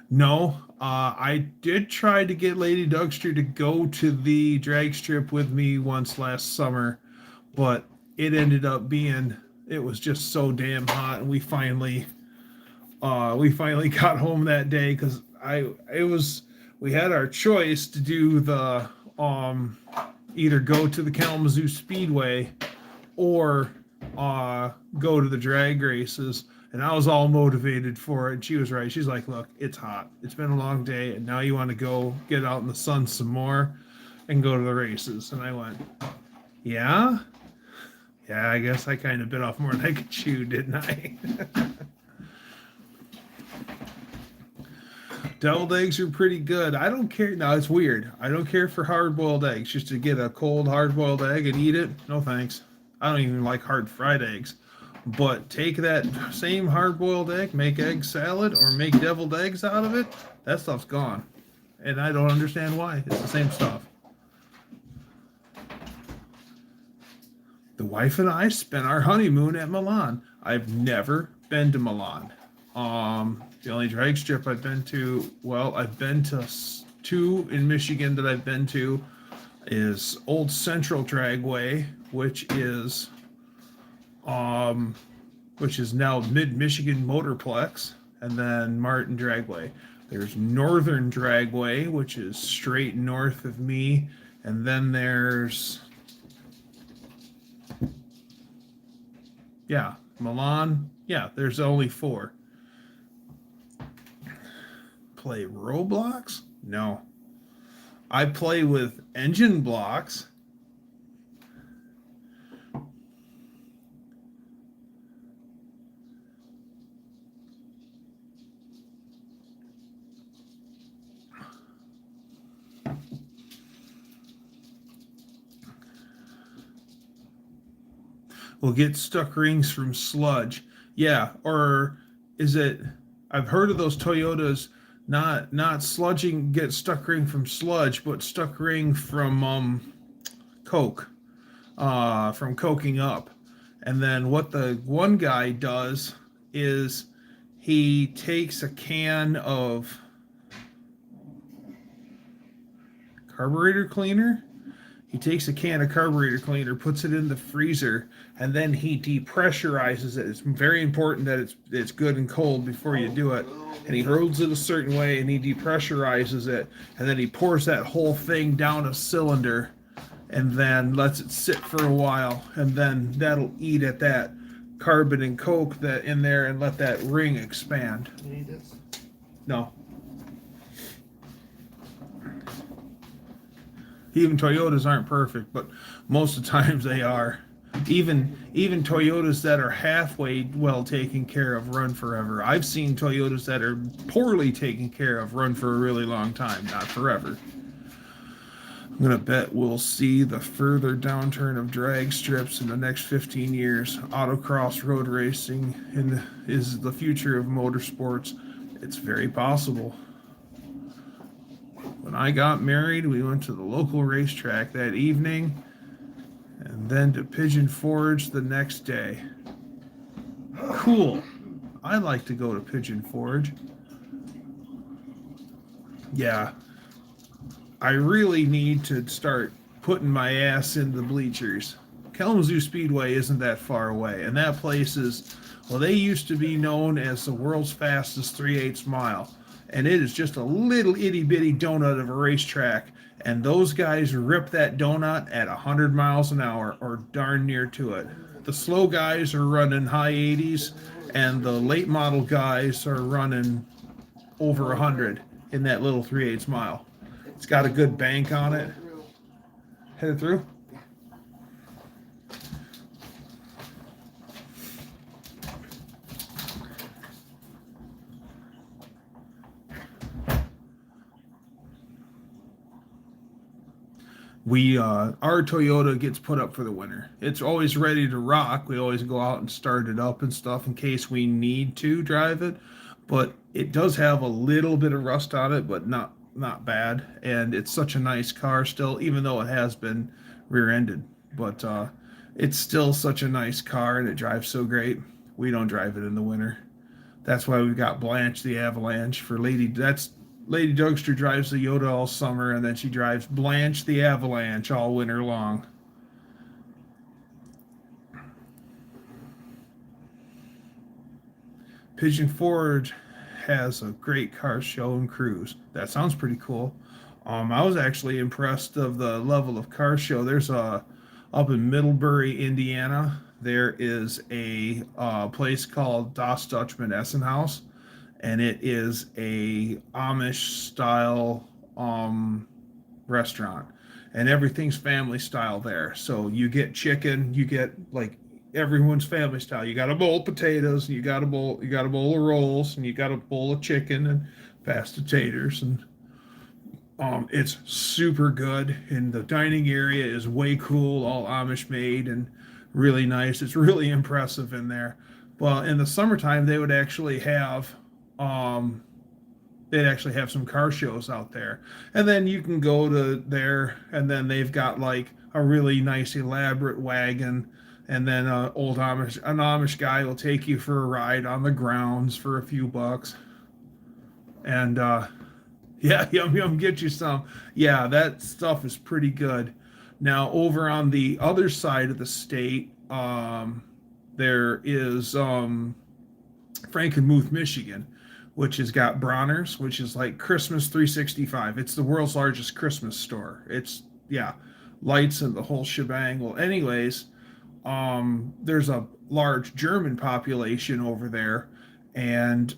No, I did try to get Lady Dougster to go to the drag strip with me once last summer, but it ended up being, it was just so damn hot, and we finally got home that day because we had our choice to do the either go to the Kalamazoo Speedway or go to the drag races. And I was all motivated for it. And she was right. She's like, look, it's hot. It's been a long day. And now you want to go get out in the sun some more and go to the races. And I went, yeah? Yeah, I guess I kind of bit off more than I could chew, didn't I? Deviled eggs are pretty good. I don't care. Now, it's weird. I don't care for hard-boiled eggs. Just to get a cold hard-boiled egg and eat it, no thanks. I don't even like hard-fried eggs. But take that same hard-boiled egg, make egg salad, or make deviled eggs out of it, that stuff's gone. And I don't understand why. It's the same stuff. The wife and I spent our honeymoon at Milan. I've never been to Milan. The only drag strip I've been to, I've been to two in Michigan that I've been to, is Old Central Dragway, which is now Mid-Michigan Motorplex, and then Martin Dragway. There's Northern Dragway, which is straight north of me, and then there's, Milan. Yeah, there's only 4. Play Roblox? No. I play with engine blocks. We'll get stuck rings from sludge. Yeah, or is it, I've heard of those Toyotas not sludging, get stuck ring from sludge, but stuck ring from coke, from coking up. And then what the one guy does is he takes a can of carburetor cleaner. He takes a can of carburetor cleaner, puts it in the freezer, and then he depressurizes it. It's very important that it's good and cold before you do it. And he holds it a certain way, and he depressurizes it, and then he pours that whole thing down a cylinder, and then lets it sit for a while, and then that'll eat at that carbon and coke that in there and let that ring expand. You need this? No. Even Toyotas aren't perfect, but most of the times they are. Even Toyotas that are halfway well taken care of run forever. I've seen Toyotas that are poorly taken care of run for a really long time, not forever. I'm going to bet we'll see the further downturn of drag strips in the next 15 years. Autocross road racing is the future of motorsports. It's very possible. When I got married, we went to the local racetrack that evening and then to Pigeon Forge the next day. Cool. I like to go to Pigeon Forge. Yeah. I really need to start putting my ass in the bleachers. Kalamazoo Speedway isn't that far away, and that place is, well, they used to be known as the world's fastest 3/8 mile. And it is just a little itty bitty donut of a racetrack, and those guys rip that donut at 100 miles an hour or darn near to it. The slow guys are running high 80s, and the late model guys are running over 100 in that little 3/8 mile. It's got a good bank on it. Headed through? Our Toyota gets put up for the winter. It's always ready to rock. We always go out and start it up and stuff in case we need to drive it, but it does have a little bit of rust on it, but not bad. And it's such a nice car still, even though it has been rear-ended. But it's still such a nice car, and it drives so great. We don't drive it in the winter. That's why we've got Blanche the Avalanche for Lady. That's Lady Dougster drives the Yoda all summer, and then she drives Blanche the Avalanche all winter long. Pigeon Forge has a great car show and cruise. That sounds pretty cool. I was actually impressed of the level of car show. There's a up in Middlebury, Indiana. There is a place called Das Dutchman Essenhaus, and it is a Amish style restaurant, and everything's family style there. So you get chicken, you get like everyone's family style. You got a bowl of potatoes, and you got a bowl of rolls, and you got a bowl of chicken and mashed taters, and it's super good. And the dining area is way cool, all Amish made and really nice. It's really impressive in there. Well, in the summertime, they would actually have some car shows out there, and then you can go to there, and then they've got like a really nice elaborate wagon, and then an Amish guy will take you for a ride on the grounds for a few bucks, and yeah, yum, get you some. Yeah, that stuff is pretty good. Now over on the other side of the state, there is Frankenmuth, Michigan, which has got Bronner's, which is like Christmas 365. It's the world's largest Christmas store. It's, yeah, lights and the whole shebang. Well, anyways, there's a large German population over there, and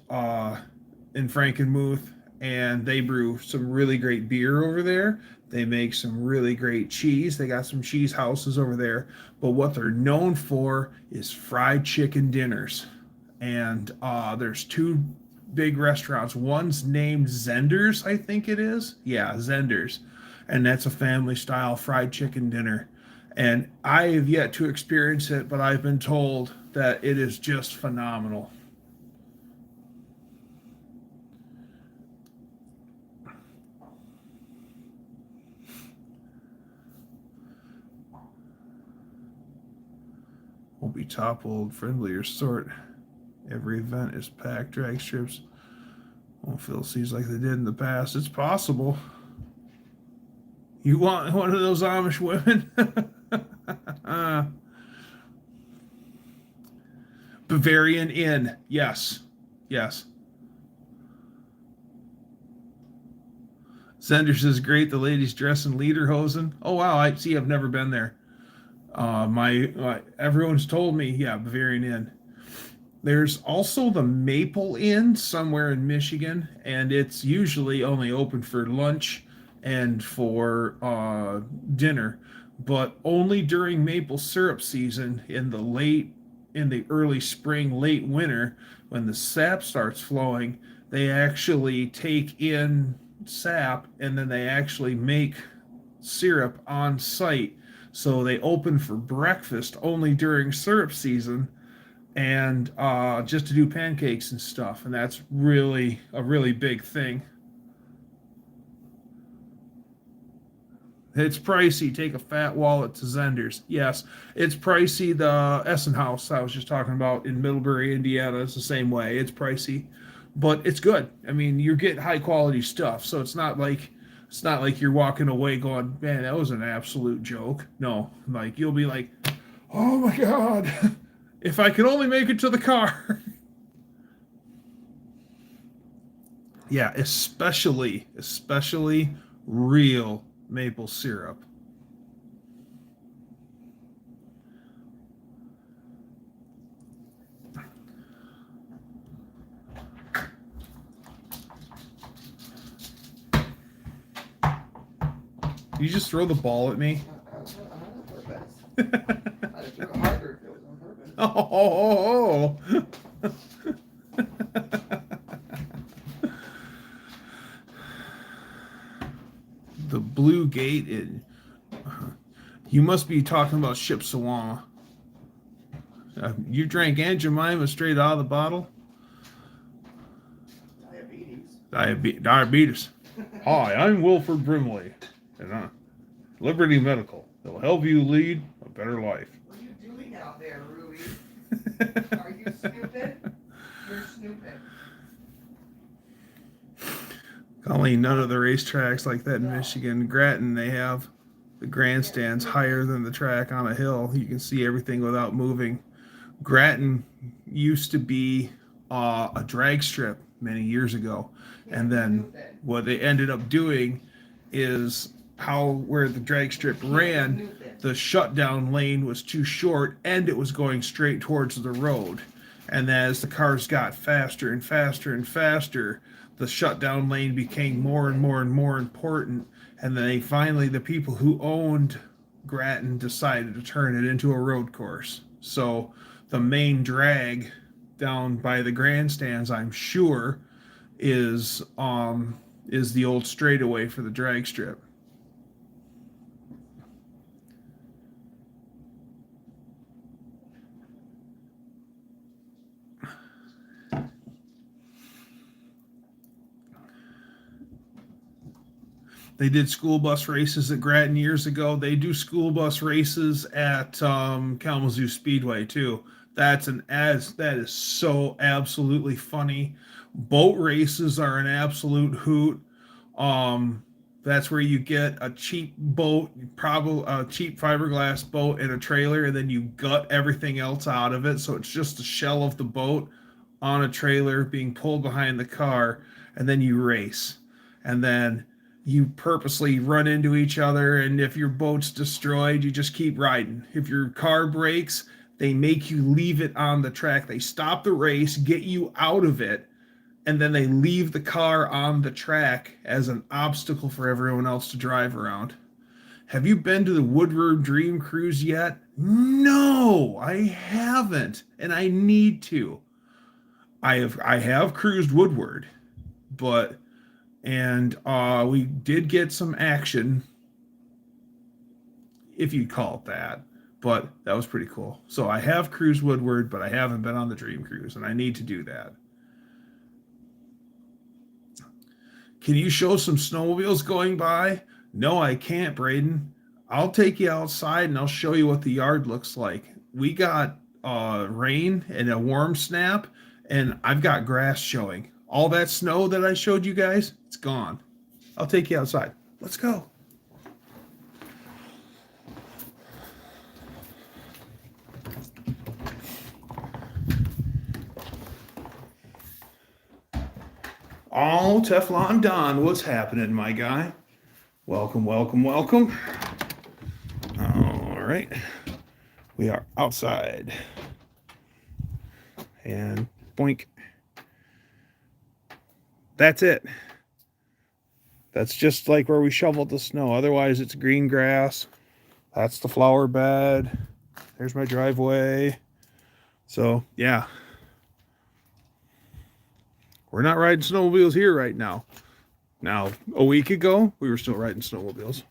in Frankenmuth, and they brew some really great beer over there. They make some really great cheese. They got some cheese houses over there, but what they're known for is fried chicken dinners. And there's two big restaurants. One's named Zender's, I think it is. Yeah, Zender's. And that's a family style fried chicken dinner. And I have yet to experience it, but I've been told that it is just phenomenal. Won't be toppled, friendlier sort. Every event is packed, drag strips won't fill seats like they did in the past. It's possible. You want one of those Amish women? Bavarian Inn. Yes. Yes. Sanders is great. The ladies dress in lederhosen. Oh wow, I see. I've never been there. My everyone's told me, yeah, Bavarian Inn. There's also the Maple Inn somewhere in Michigan, and it's usually only open for lunch and for dinner, but only during maple syrup season in the early spring, late winter, when the sap starts flowing, they actually take in sap and then they actually make syrup on site. So they open for breakfast only during syrup season and just to do pancakes and stuff. And that's really a really big thing. It's pricey. Take a fat wallet to Zenders. Yes, it's pricey. The Essen House I was just talking about in Middlebury, Indiana, is the same way. It's pricey, but it's good. I mean, you're getting high quality stuff, so it's not like you're walking away going, "Man, that was an absolute joke." No, like you'll be like, "Oh my God, if I could only make it to the car." Yeah, especially real maple syrup. You just throw the ball at me. I threw it harder if it was on purpose. Oh. The Blue Gate. You must be talking about Shipsawama. You drank Aunt Jemima straight out of the bottle? Diabetes. Hi, I'm Wilford Brimley, and Liberty Medical. It'll help you lead a better life. What are you doing out there, Ruby? Are you stupid? You're stupid. Colleen, none of the racetracks like that in Michigan. Grattan, they have the grandstands higher than the track on a hill. You can see everything without moving. Grattan used to be a drag strip many years ago. And then what they ended up doing is where the drag strip ran, the shutdown lane was too short and it was going straight towards the road. And as the cars got faster and faster and faster, the shutdown lane became more and more and more important. And then the people who owned Grattan decided to turn it into a road course. So the main drag down by the grandstands, I'm sure, is the old straightaway for the drag strip. They did school bus races at Grattan years ago. They do school bus races at Kalamazoo Speedway too. That is so absolutely funny. Boat races are an absolute hoot. That's where you get a cheap boat, probably a cheap fiberglass boat and a trailer, and then you gut everything else out of it. So it's just the shell of the boat on a trailer being pulled behind the car, and then you race. And then you purposely run into each other, and if your boat's destroyed, you just keep riding. If your car breaks, they make you leave it on the track. They stop the race, get you out of it, and then they leave the car on the track as an obstacle for everyone else to drive around. Have you been to the Woodward Dream Cruise yet? No, I haven't, and I need to. I have cruised Woodward, but we did get some action, if you'd call it that, but that was pretty cool. So I have cruised Woodward, but I haven't been on the Dream Cruise, and I need to do that. Can you show some snowmobiles going by? No, I can't, Braden. I'll take you outside and I'll show you what the yard looks like. We got rain and a warm snap, and I've got grass showing. All that snow that I showed you guys, it's gone. I'll take you outside. Let's go. Oh, Teflon Don, what's happening, my guy? Welcome, welcome, welcome. All right. We are outside. And boink. That's it. That's just like where we shoveled the snow. Otherwise, it's green grass. That's the flower bed. There's my driveway. So, yeah. We're not riding snowmobiles here right now. Now, a week ago, we were still riding snowmobiles.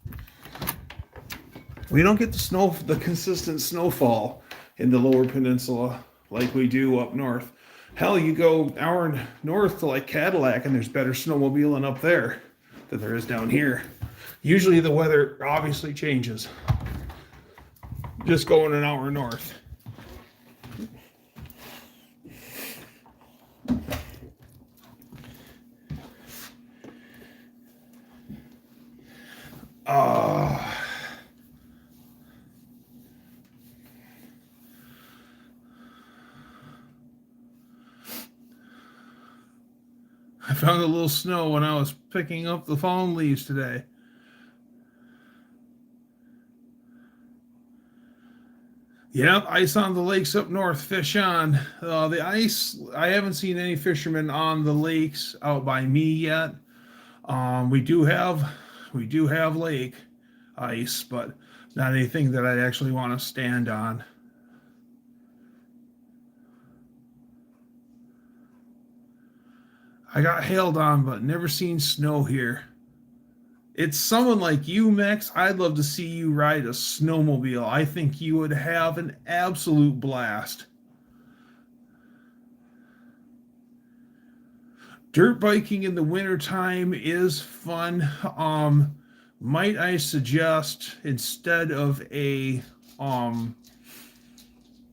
We don't get the consistent snowfall in the lower peninsula like we do up north. Hell, you go an hour north to like Cadillac and there's better snowmobiling up there than there is down here. Usually the weather obviously changes. Just going an hour north. I found a little snow when I was picking up the fallen leaves today. Yep, ice on the lakes up north. Fish on. The ice, I haven't seen any fishermen on the lakes out by me yet. We do have lake ice, but not anything that I actually want to stand on. I got hailed on, but never seen snow here. It's someone like you, Max. I'd love to see you ride a snowmobile. I think you would have an absolute blast. Dirt biking in the wintertime is fun. Might I suggest instead of a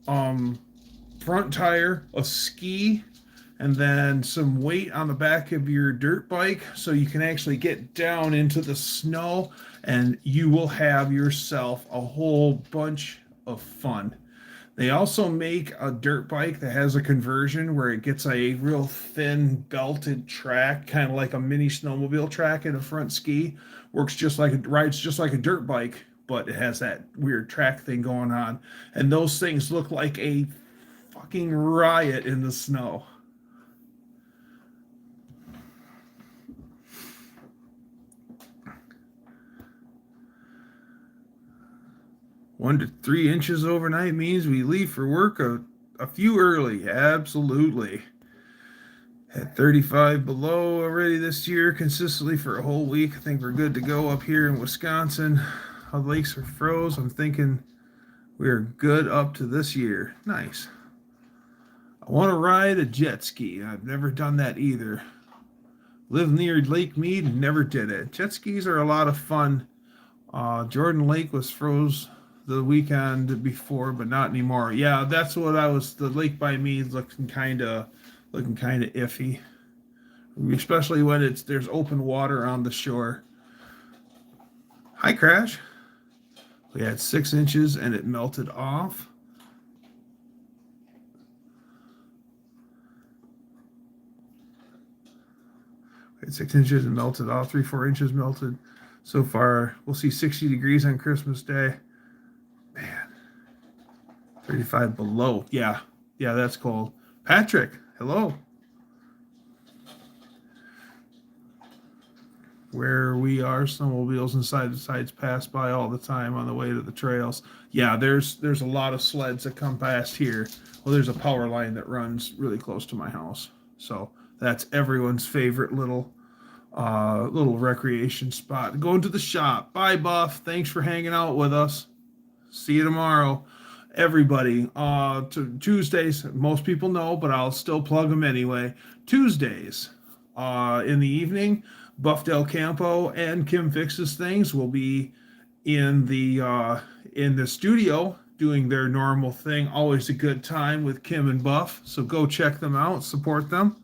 front tire, a ski, and then some weight on the back of your dirt bike so you can actually get down into the snow, and you will have yourself a whole bunch of fun. They also make a dirt bike that has a conversion where it gets a real thin belted track, kind of like a mini snowmobile track in a front ski. Rides just like a dirt bike, but it has that weird track thing going on. And those things look like a fucking riot in the snow. One to 3 inches overnight means we leave for work a few early. Absolutely. At 35 below already this year, consistently for a whole week. I think we're good to go up here in Wisconsin. Our lakes are froze. I'm thinking we're good up to this year. Nice. I want to ride a jet ski. I've never done that either. Live near Lake Mead and never did it. Jet skis are a lot of fun. Jordan Lake was froze the weekend before, but not anymore. Yeah, that's what the lake by me is looking kind of iffy, especially when there's open water on the shore. Hi, Crash. We had 6 inches and it melted off. We had 6 inches and melted off. 3-4 inches melted so far. We'll see 60 degrees on Christmas Day. Man, 35 below. Yeah, that's cold. Patrick, hello. Where we are, snowmobiles and side-to-sides pass by all the time on the way to the trails. Yeah, there's a lot of sleds that come past here. Well, there's a power line that runs really close to my house. So that's everyone's favorite little recreation spot. Going to the shop. Bye, Buff. Thanks for hanging out with us. See you tomorrow, everybody. To Tuesdays, most people know, but I'll still plug them anyway. Tuesdays, in the evening, Buff Del Campo and Kim Fixes Things will be in the studio doing their normal thing. Always a good time with Kim and Buff. So go check them out, support them.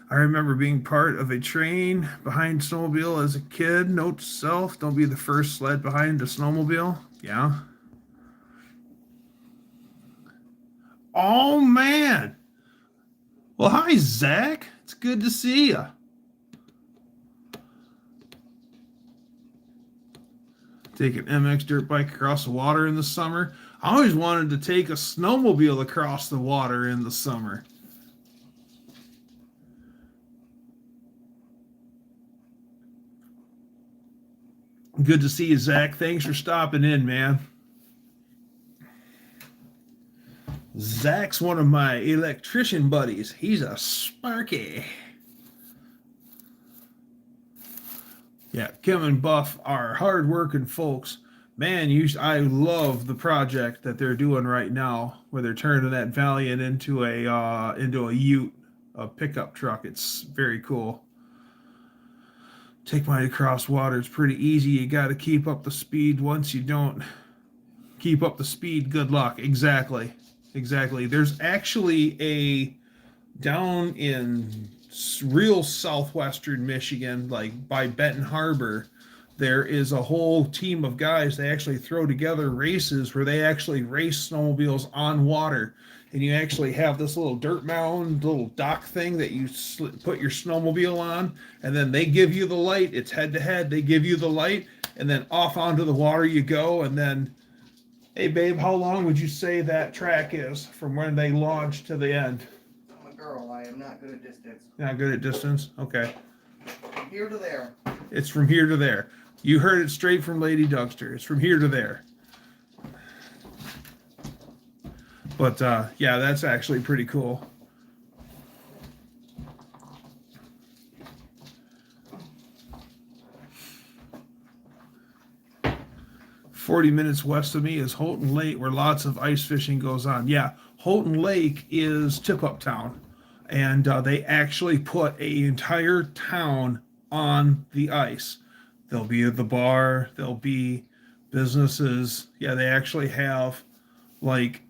I remember being part of a train behind snowmobile as a kid. Note to self, don't be the first sled behind a snowmobile. Yeah. Oh, man. Well, hi, Zach. It's good to see you. Take an MX dirt bike across the water in the summer. I always wanted to take a snowmobile across the water in the summer. Good to see you, Zach. Thanks for stopping in, man. Zach's one of my electrician buddies. He's a Sparky. Yeah, Kim and Buff are hardworking folks. Man, I love the project that they're doing right now, where they're turning that Valiant into a Ute, a pickup truck. It's very cool. Take mine across water. It's pretty easy. You got to keep up the speed. Once you don't keep up the speed, good luck. Exactly. There's actually down in real southwestern Michigan, like by Benton Harbor, there is a whole team of guys. They actually throw together races where they actually race snowmobiles on water. And you actually have this little dirt mound, little dock thing that you put your snowmobile on, and then they give you the light. It's head to head. They give you the light, and then off onto the water you go. And then, hey, babe, how long would you say that track is from when they launch to the end? I'm a girl. I am not good at distance. Not good at distance? Okay. From here to there. It's from here to there. You heard it straight from Lady Dougster. It's from here to there. But, yeah, that's actually pretty cool. "40 minutes west of me is Houghton Lake, where lots of ice fishing goes on." Yeah, Houghton Lake is tip-up town. And they actually put an entire town on the ice. There'll be the bar. There'll be businesses. Yeah, they actually have, like,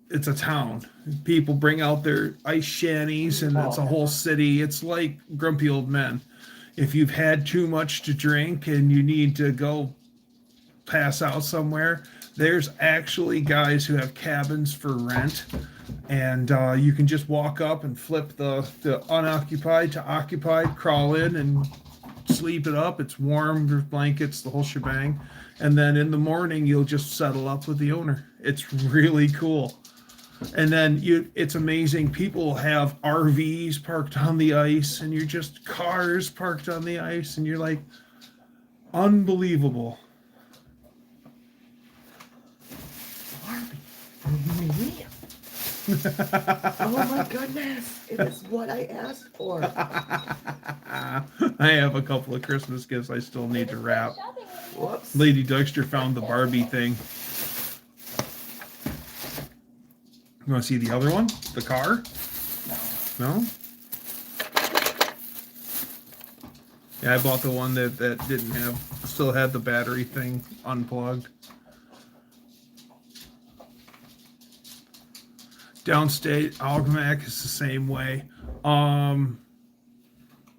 it's a town. People bring out their ice shanties, and it's a whole city. It's like Grumpy Old Men. If you've had too much to drink and you need to go pass out somewhere, there's actually guys who have cabins for rent, and you can just walk up and flip the unoccupied to occupied, crawl in and sleep it up. It's warm, there's blankets, the whole shebang. And then in the morning, you'll just settle up with the owner. It's really cool. And then it's amazing. People have RVs parked on the ice, and you're just cars parked on the ice, and you're like, unbelievable. Oh my goodness, it is what I asked for. I have a couple of Christmas gifts I still need to wrap. Whoops. Lady Dougster found the Barbie thing. You want to see the other one? The car? No? Yeah, I bought the one that still had the battery thing unplugged. Downstate, Algomac is the same way.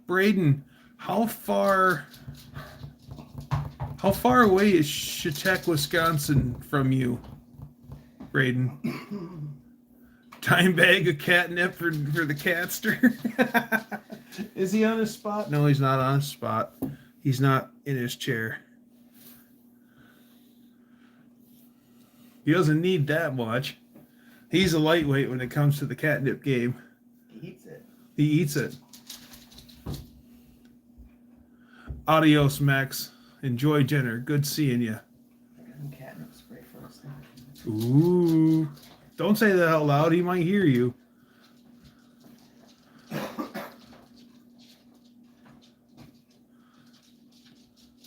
Braden, how far away is Chetek, Wisconsin from you, Braden? Time bag of catnip for the catster. Is he on his spot? No, he's not on his spot. He's not in his chair. He doesn't need that much. He's a lightweight when it comes to the catnip game. He eats it. He eats it. Adios, Max. Enjoy dinner. Good seeing you. I got some catnip spray for us. Ooh. Don't say that out loud. He might hear you.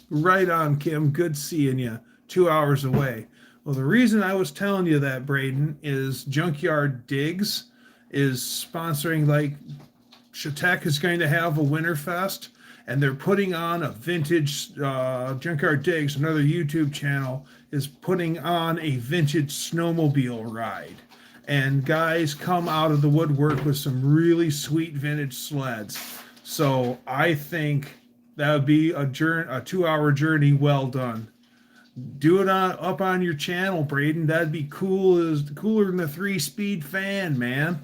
Right on, Kim. Good seeing you. 2 hours away. Well, the reason I was telling you that, Braden, is Junkyard Digs is sponsoring, like, Chetek is going to have a Winterfest, and they're putting on a vintage, Junkyard Digs, another YouTube channel, is putting on a vintage snowmobile ride. And guys come out of the woodwork with some really sweet vintage sleds. So I think that would be a 2-hour journey well done. Do it up on your channel, Braden. That'd be cooler than the 3-speed fan, man.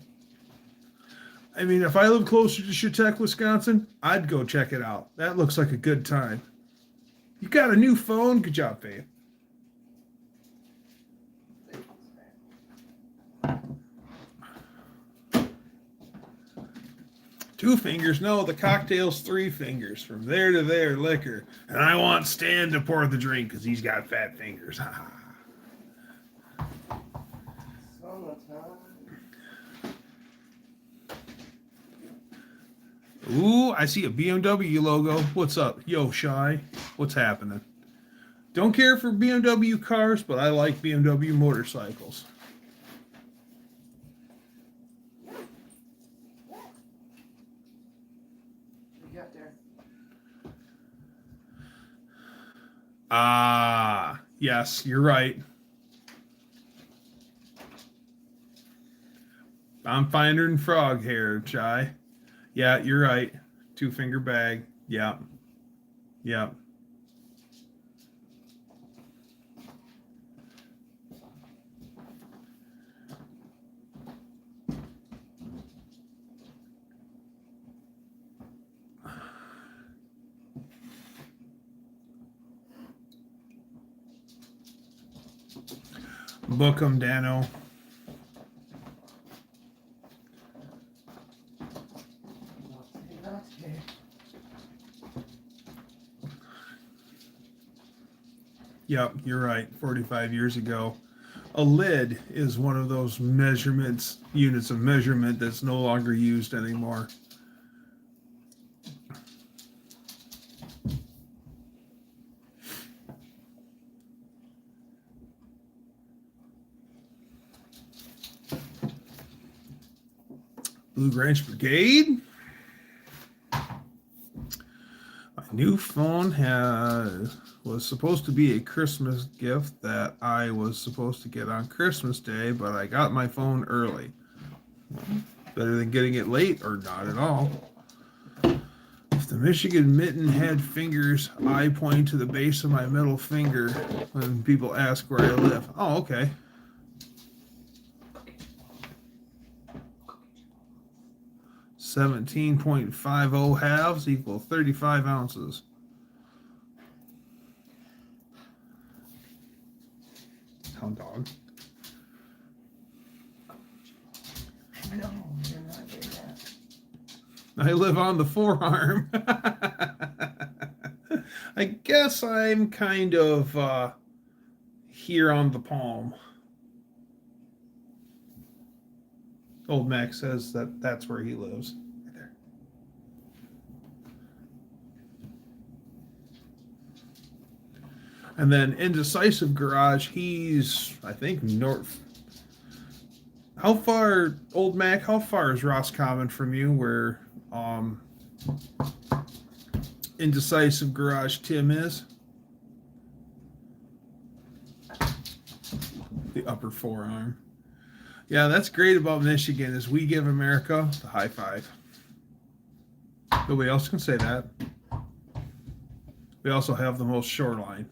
I mean, if I live closer to Chautauqua, Wisconsin, I'd go check it out. That looks like a good time. You got a new phone? Good job, Faith. Two fingers? No, the cocktail's three fingers. From there to there, liquor. And I want Stan to pour the drink because he's got fat fingers. Ooh, I see a BMW logo. What's up? Yo, Shy. What's happening? Don't care for BMW cars, but I like BMW motorcycles. Ah, yes, you're right. I'm finer than frog hair, Chai. Yeah, you're right. Two finger bag. Yeah. Yeah. Book 'em, Dano. Yep, you're right. 45 years ago. A lid is one of those units of measurement that's no longer used anymore. Blue Grange Brigade. My new phone was supposed to be a Christmas gift that I was supposed to get on Christmas Day, but I got my phone early. Better than getting it late or not at all. If the Michigan mitten had fingers, I point to the base of my middle finger when people ask where I live. Oh, okay. 17.50 halves equal 35 ounces. Hound dog. No, you're not doing that. I live on the forearm. I guess I'm kind of here on the palm. Old Mac says that's where he lives. Right there. And then Indecisive Garage, he's, I think, north. How far, Old Mac, how far is Roscommon from you where Indecisive Garage Tim is? The upper forearm. Yeah, that's great about Michigan is we give America the high five. Nobody else can say that. We also have the most shoreline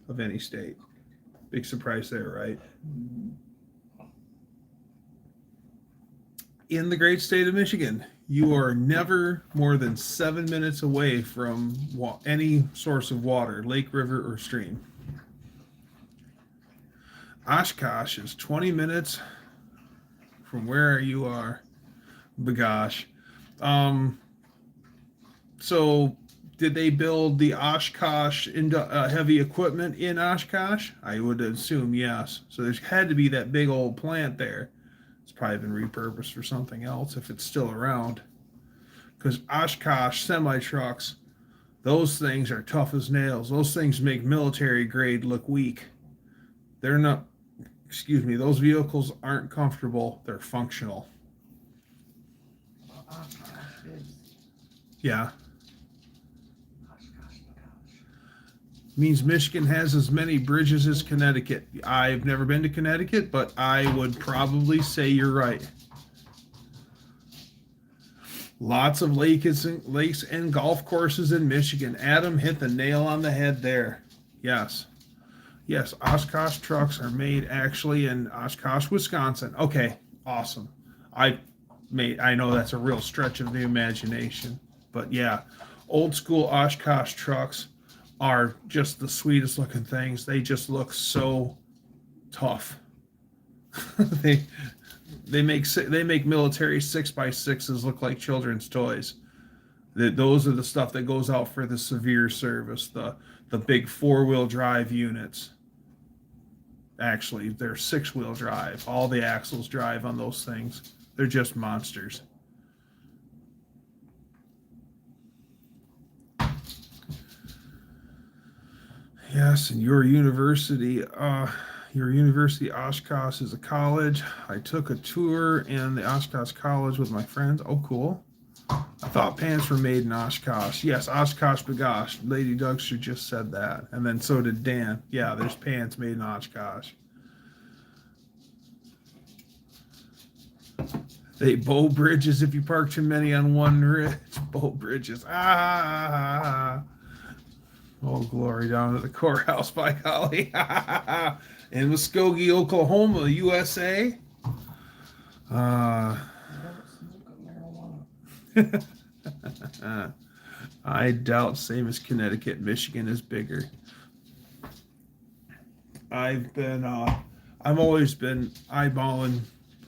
of any state. Big surprise there, right? In the great state of Michigan, you are never more than 7 minutes away from any source of water, lake, river, or stream. Oshkosh is 20 minutes from where you are. Bagosh. So did they build the Oshkosh heavy equipment in Oshkosh? I would assume yes. So there's had to be that big old plant there. It's probably been repurposed for something else if it's still around. Because Oshkosh semi-trucks, those things are tough as nails. Those things make military grade look weak. They're not, those vehicles aren't comfortable. They're functional. Yeah. Means Michigan has as many bridges as Connecticut. I've never been to Connecticut, but I would probably say you're right. Lots of lakes and golf courses in Michigan. Adam hit the nail on the head there. Yes. Yes, Oshkosh trucks are made actually in Oshkosh, Wisconsin. Okay, awesome. I know that's a real stretch of the imagination, but yeah, old school Oshkosh trucks are just the sweetest looking things. They just look so tough. they they make military 6x6s look like children's toys. Those are the stuff that goes out for the severe service, the big 4-wheel drive units. Actually, they're 6-wheel drive. All the axles drive on those things. They're just monsters. Yes, and your university Oshkosh is a college. I took a tour in the Oshkosh College with my friends. Oh, cool. I thought pants were made in Oshkosh. Yes, Oshkosh Bagosh. Lady Dougster just said that. And then so did Dan. Yeah, there's pants made in Oshkosh. They bow bridges if you park too many on one ridge. Bow bridges. Ah. Oh, glory down at the courthouse, by golly. In Muskogee, Oklahoma, USA. I doubt same as Connecticut. Michigan is bigger. I've always been eyeballing.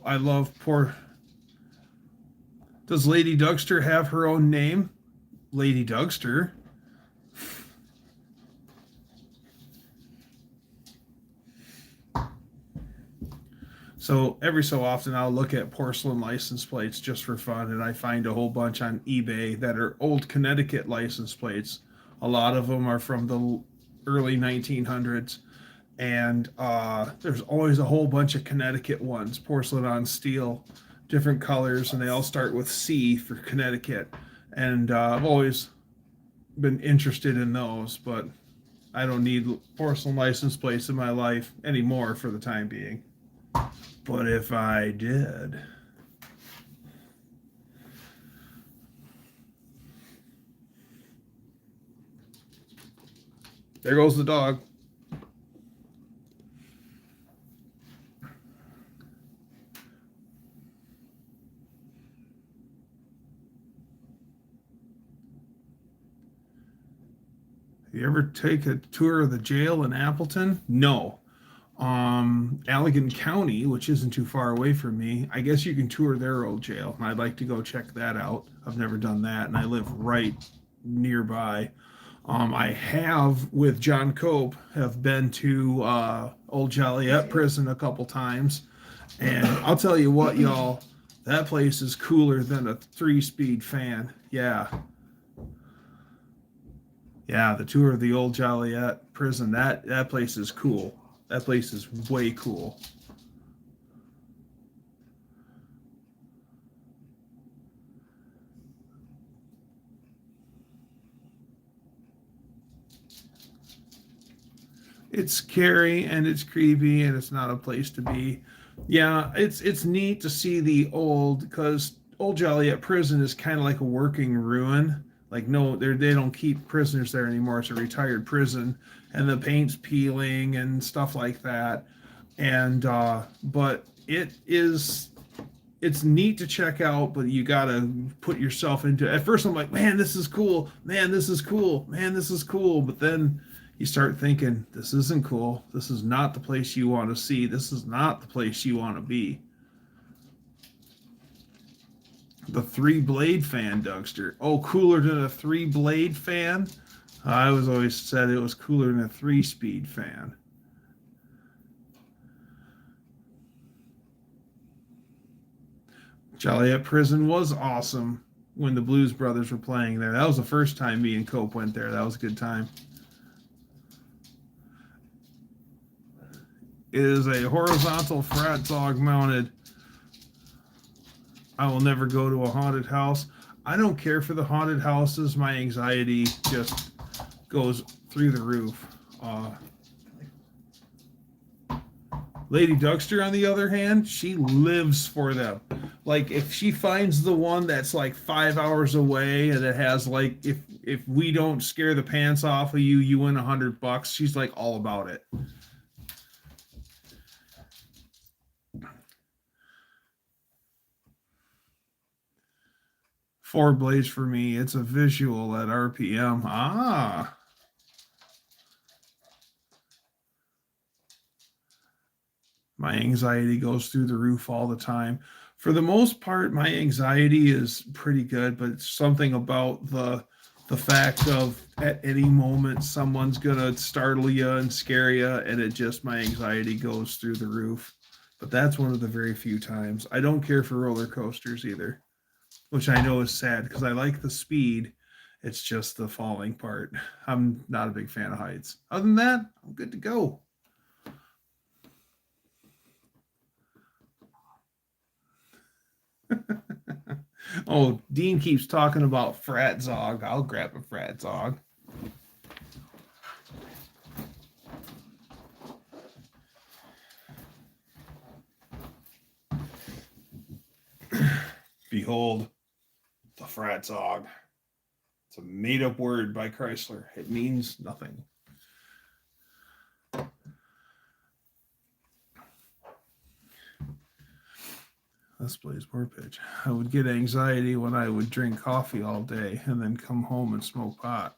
I love poor. Does Lady Dougster have her own name? Lady Dougster. So every so often I'll look at porcelain license plates just for fun, and I find a whole bunch on eBay that are old Connecticut license plates. A lot of them are from the early 1900s, and there's always a whole bunch of Connecticut ones, porcelain on steel, different colors, and they all start with C for Connecticut. And I've always been interested in those, but I don't need porcelain license plates in my life anymore for the time being. But if I did, there goes the dog. You ever take a tour of the jail in Appleton? No. Allegan County, which isn't too far away from me, I guess you can tour their old jail, and I'd like to go check that out. I've never done that, and I live right nearby. I have, with John Cope, have been to Old Joliet Prison a couple times, and I'll tell you what, y'all, that place is cooler than a 3-speed fan. Yeah. Yeah, the tour of the Old Joliet Prison, that place is cool. That place is way cool. It's scary and it's creepy and it's not a place to be. Yeah, it's neat to see the because Old Joliet Prison is kind of like a working ruin. Like no, they don't keep prisoners there anymore. It's a retired prison, and the paint's peeling and stuff like that. And but it's neat to check out, but you gotta put yourself into it. At first I'm like, man, this is cool, man, this is cool, man, this is cool. But then you start thinking, this isn't cool. This is not the place you want to see. This is not the place you want to be. The 3-blade fan, Dougster. Oh, cooler than a 3-blade fan? I was always said it was cooler than a 3-speed fan. Joliet Prison was awesome when the Blues Brothers were playing there. That was the first time me and Cope went there. That was a good time. It is a horizontal frat dog mounted. I will never go to a haunted house. I don't care for the haunted houses. My anxiety just goes through the roof. Lady Dougster, on the other hand, she lives for them. Like if she finds the one that's like 5 hours away and it has like if we don't scare the pants off of you, you win $100. She's like all about it. 4 blades for me. It's a visual at RPM. Ah. My anxiety goes through the roof all the time. For the most part, my anxiety is pretty good, but it's something about the fact of at any moment someone's gonna startle you and scare you, and it just my anxiety goes through the roof. But that's one of the very few times. I don't care for roller coasters either, which I know is sad because I like the speed. It's just the falling part. I'm not a big fan of heights. Other than that, I'm good to go. Oh, Dean keeps talking about frat zog. I'll grab a frat zog. Behold, the frat zog. It's a made-up word by Chrysler. It means nothing. This plays more pitch. I would get anxiety when I would drink coffee all day and then come home and smoke pot.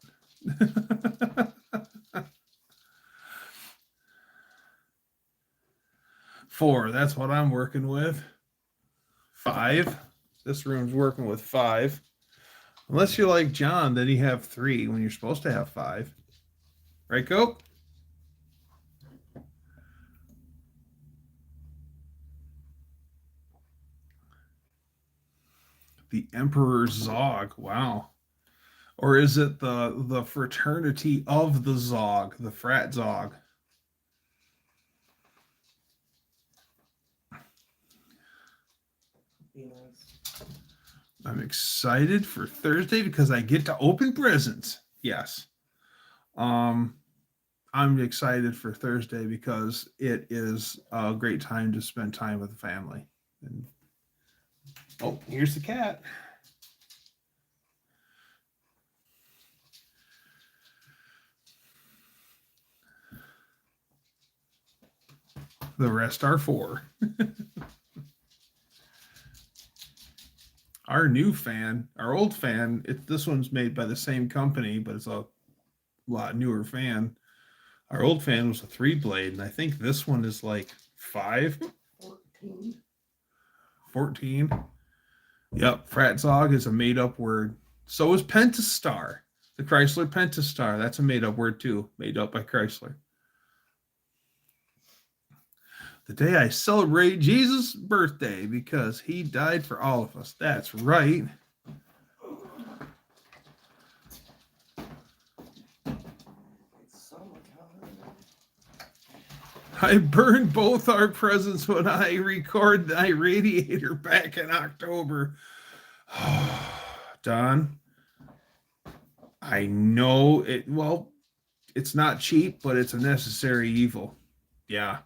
4, that's what I'm working with. 5. This room's working with 5. Unless you're like John, then you have 3 when you're supposed to have 5. Right, Cope? The Emperor Zog. Wow. Or is it the fraternity of the Zog, the frat Zog? Be nice. I'm excited for Thursday because I get to open presents. Yes. I'm excited for Thursday because it is a great time to spend time with the family. And oh, here's the cat. The rest are 4. Our new fan, our old fan, this one's made by the same company, but it's a lot newer fan. Our old fan was a 3 blade, and I think this one is like 5. 14. 14. Yep, Fratzog is a made-up word. So is Pentastar. The Chrysler Pentastar. That's a made-up word too, made up by Chrysler. The day I celebrate Jesus' birthday because he died for all of us. That's right. It's summertime. I burned both our presents when I recorded my radiator back in October. Don, I know it. Well, it's not cheap, but it's a necessary evil. Yeah.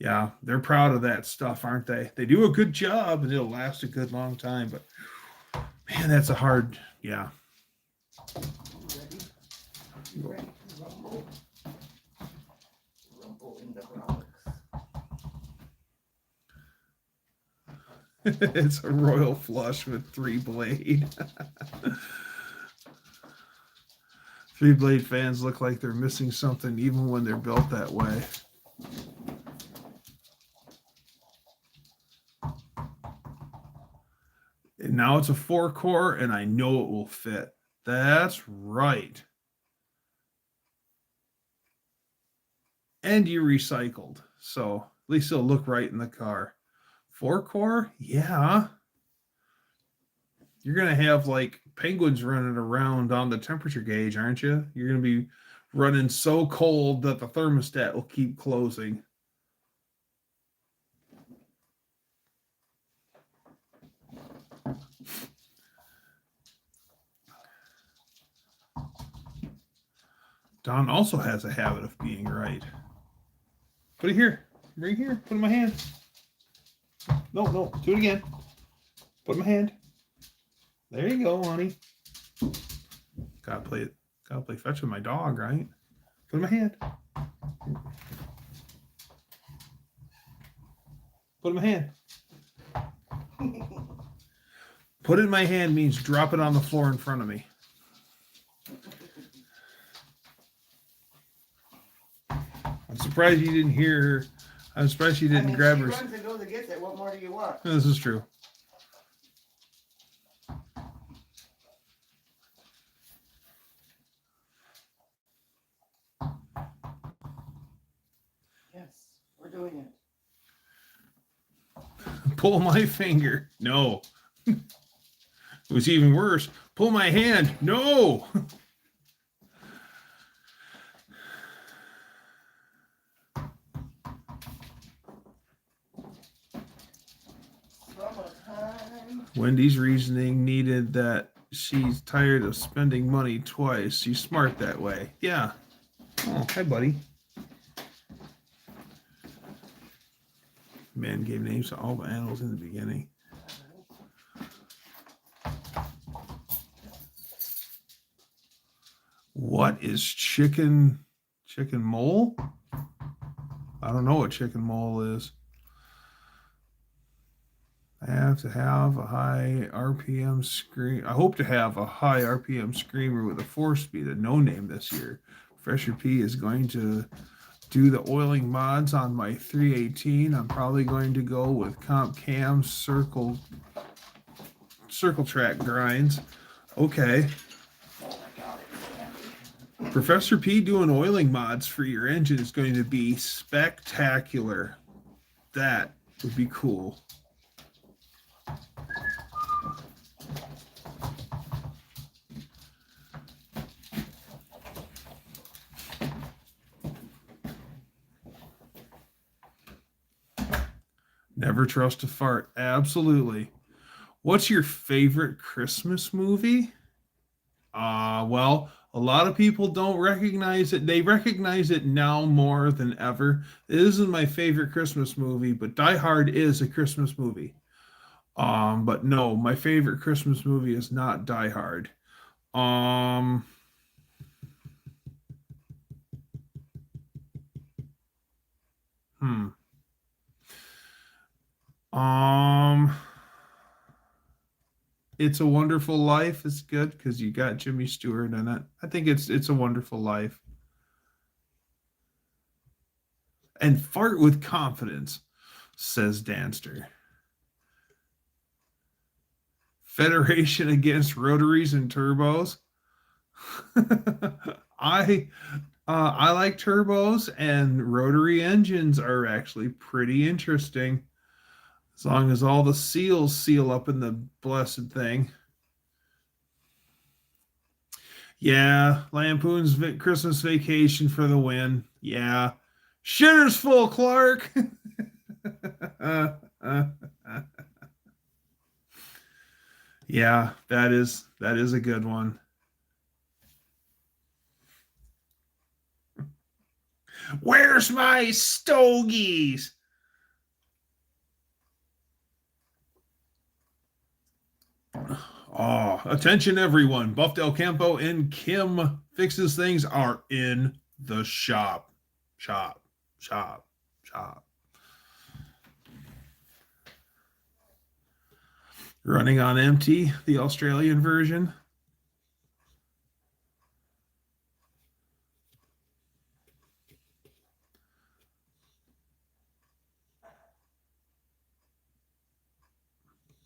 Yeah, they're proud of that stuff, aren't they? They do a good job and it'll last a good long time, but man, that's a hard, yeah. Ready? You ready to rumble? Rumble in the Bronx. It's a royal flush with 3 blade. 3 blade fans look like they're missing something even when they're built that way. And now it's a 4-core, and I know it will fit. That's right. And you recycled, so at least it'll look right in the car. 4-core, yeah. You're gonna have like penguins running around on the temperature gauge, aren't you? You're gonna be running so cold that the thermostat will keep closing. Don also has a habit of being right. Put it here. Right here. Put it in my hand. No, no. Do it again. Put it in my hand. There you go, honey. Gotta play fetch with my dog, right? Put it in my hand. Put it in my hand. Put it in my hand means drop it on the floor in front of me. I'm surprised you didn't hear her. I'm surprised you didn't grab her. She runs and goes and gets it. What more do you want? This is true. Yes, we're doing it. Pull my finger. No. It was even worse. Pull my hand. No. Wendy's reasoning needed that she's tired of spending money twice. She's smart that way. Yeah. Oh, hi, buddy. Man gave names to all the animals in the beginning. What is chicken mole? I don't know what chicken mole is. I have to have a high RPM scream. I hope to have a high RPM screamer with a 4-speed, a no name this year. Professor P is going to do the oiling mods on my 318. I'm probably going to go with Comp Cam circle track grinds. Okay. Professor P doing oiling mods for your engine is going to be spectacular. That would be cool. Never trust a fart. Absolutely. What's your favorite Christmas movie? Well, a lot of people don't recognize it. They recognize it now more than ever. It isn't my favorite Christmas movie, but Die Hard is a Christmas movie. But no, my favorite Christmas movie is not Die Hard. It's a Wonderful Life is good because you got Jimmy Stewart in it. I think it's a Wonderful Life. And fart with confidence, says Danster. Federation against rotaries and turbos. I like turbos, and rotary engines are actually pretty interesting. As long as all the seals seal up in the blessed thing. Yeah, Lampoon's Christmas Vacation for the win. Yeah. Shitter's full, Clark. Yeah, that is a good one. Where's my stogies? Oh, attention everyone. Buff Del Campo and Kim Fixes Things are in the shop. Shop. Running on empty, the Australian version.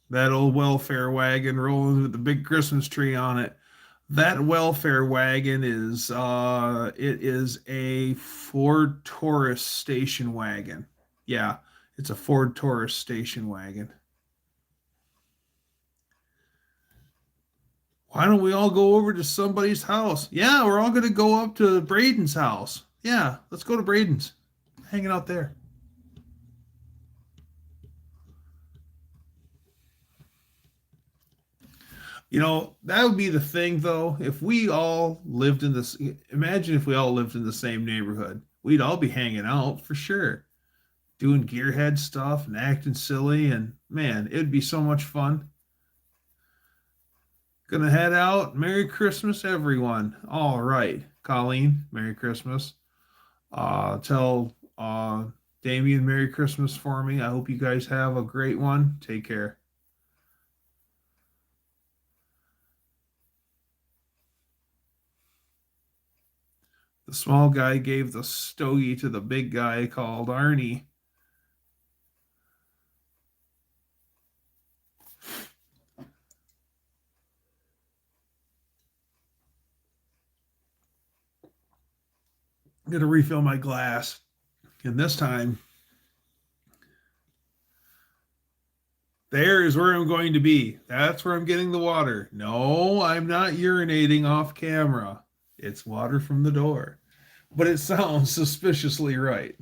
That old welfare wagon rolling with the big Christmas tree on it. That welfare wagon is it is a Ford Taurus station wagon. Yeah, it's a Ford Taurus station wagon. Why don't we all go over to somebody's house? Yeah, we're all going to go up to Braden's house. Yeah, let's go to Braden's. Hanging out there. You know, that would be the thing, though. If we all lived in this, imagine if we all lived in the same neighborhood. We'd all be hanging out for sure, doing gearhead stuff and acting silly. And man, it'd be so much fun. Gonna head out. Merry Christmas, everyone. All right, Colleen, Merry Christmas. Tell Damien Merry Christmas for me. I hope you guys have a great one. Take care. The small guy gave the stogie to the big guy called Arnie. I'm going to refill my glass. And this time, there is where I'm going to be. That's where I'm getting the water. No, I'm not urinating off camera. It's water from the door. But it sounds suspiciously right.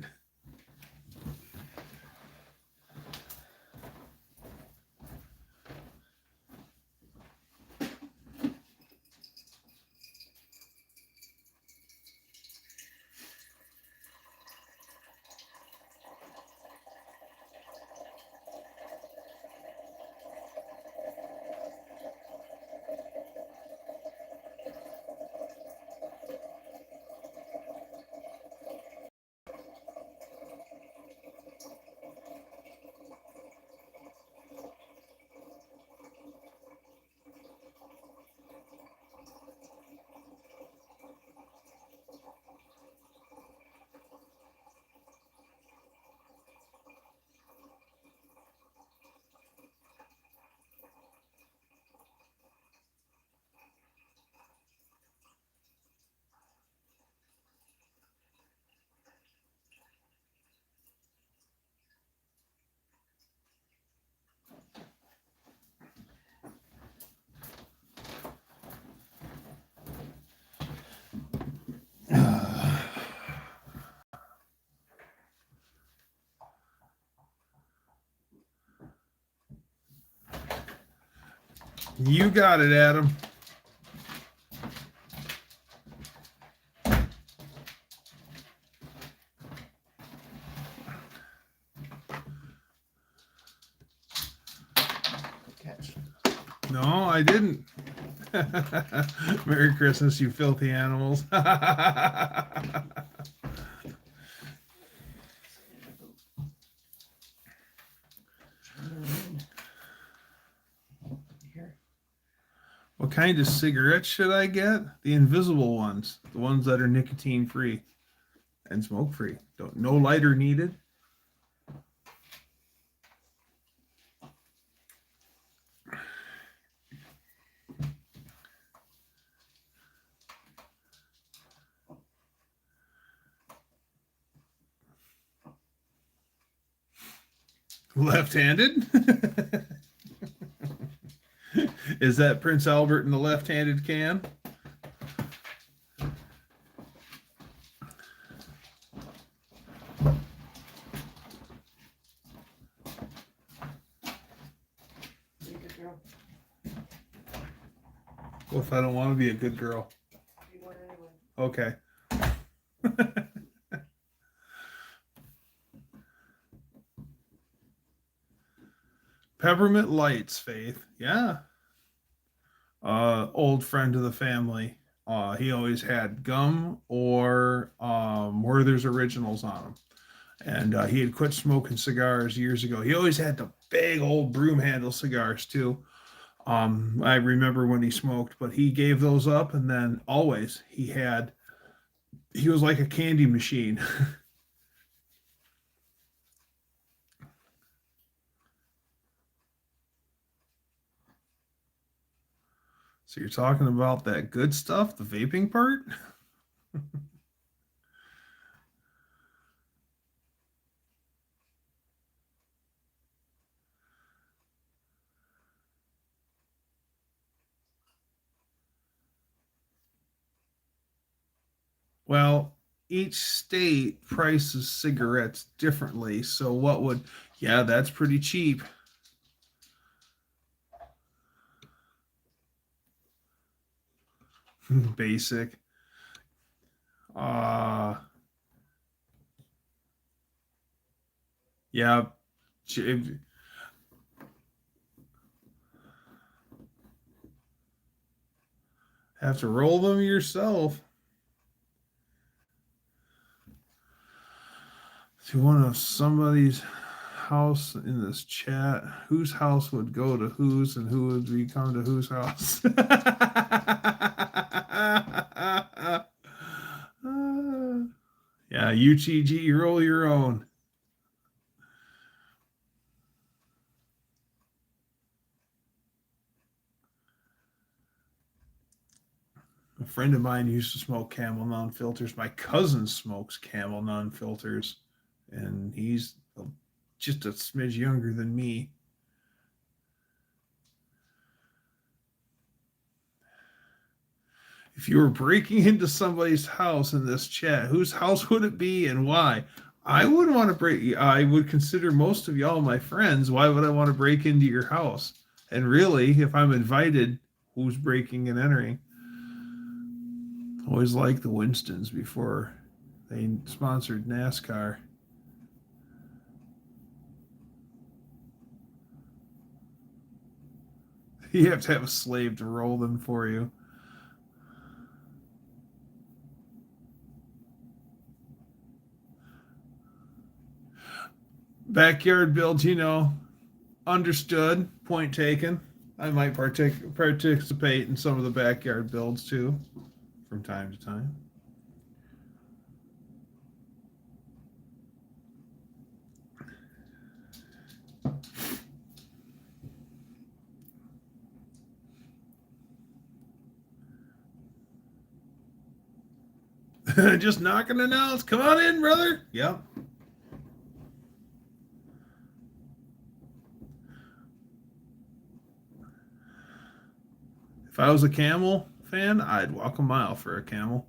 You got it, Adam. Catch. No, I didn't. Merry Christmas, you filthy animals. What kind of cigarettes should I get? The invisible ones, the ones that are nicotine free and smoke free. No lighter needed. Left-handed? Is that Prince Albert in the left-handed can? What if I don't want to be a good girl? You want anyway. Okay. Peppermint Lights, Faith. Yeah. Old friend of the family. He always had gum or Werther's Originals on him. And he had quit smoking cigars years ago. He always had the big old broom handle cigars too. I remember when he smoked, but he gave those up, and then always he was like a candy machine. So you're talking about that good stuff, the vaping part? Well, each state prices cigarettes differently. So yeah, that's pretty cheap. Basic. Yeah. Have to roll them yourself. To one of somebody's house in this chat, whose house would go to whose and who would become to whose house? UTG, roll your own. A friend of mine used to smoke Camel non-filters. My cousin smokes Camel non-filters, and he's just a smidge younger than me. If you were breaking into somebody's house in this chat, whose house would it be and why? I wouldn't want to break. I would consider most of y'all my friends. Why would I want to break into your house? And really, if I'm invited, who's breaking and entering? Always liked the Winstons before they sponsored NASCAR. You have to have a slave to roll them for you. Backyard builds, understood. Point taken. I might participate in some of the backyard builds too, from time to time. Just knocking it out. Come on in, brother. Yep. If I was a Camel fan, I'd walk a mile for a Camel.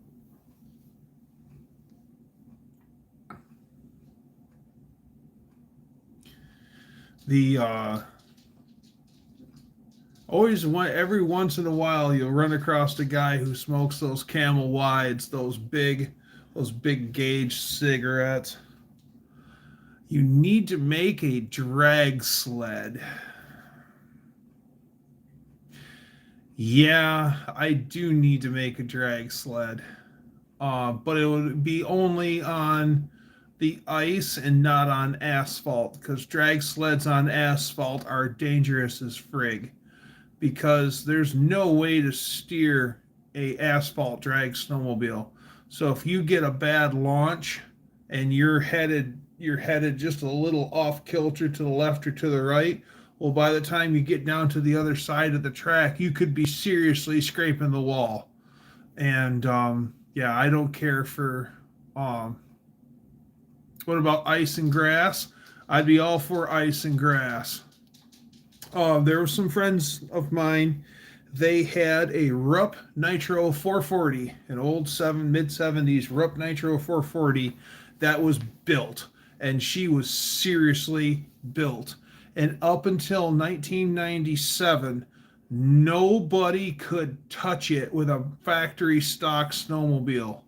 Every once in a while you'll run across a guy who smokes those Camel wides, those big gauge cigarettes. You need to make a drag sled. Yeah, I do need to make a drag sled. But it would be only on the ice and not on asphalt, because drag sleds on asphalt are dangerous as frig, because there's no way to steer a asphalt drag snowmobile. So if you get a bad launch and you're headed just a little off kilter to the left or to the right, well, by the time you get down to the other side of the track, you could be seriously scraping the wall. And yeah, I don't care for what about ice and grass? I'd be all for ice and grass. There were some friends of mine. They had a Rupp Nitro 440, an old mid-70s Rupp Nitro 440 that was built, and she was seriously built. And up until 1997, nobody could touch it with a factory stock snowmobile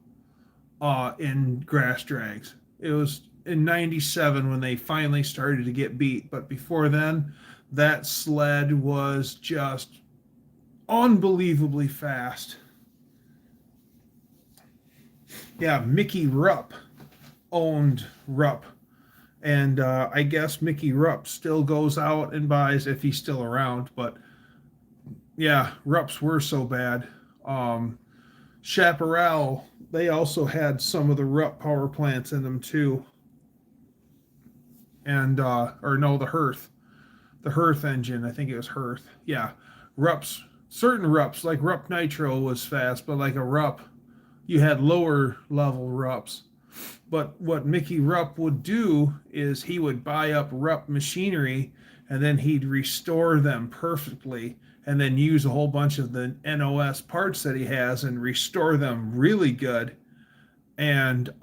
in grass drags. It was in 97 when they finally started to get beat. But before then, that sled was just unbelievably fast. Yeah, Mickey Rupp owned Rupp. And I guess Mickey Rupp still goes out and buys, if he's still around. But yeah, Rupps were so bad. Chaparral, they also had some of the Rupp power plants in them too. And, or no, the Hearth. The Hearth engine, I think it was Hearth. Yeah, Rupps, certain Rupps, like Rupp Nitro was fast, but like a Rupp, you had lower level Rupps. But what Mickey Rupp would do is he would buy up Rupp machinery and then he'd restore them perfectly and then use a whole bunch of the NOS parts that he has and restore them really good. And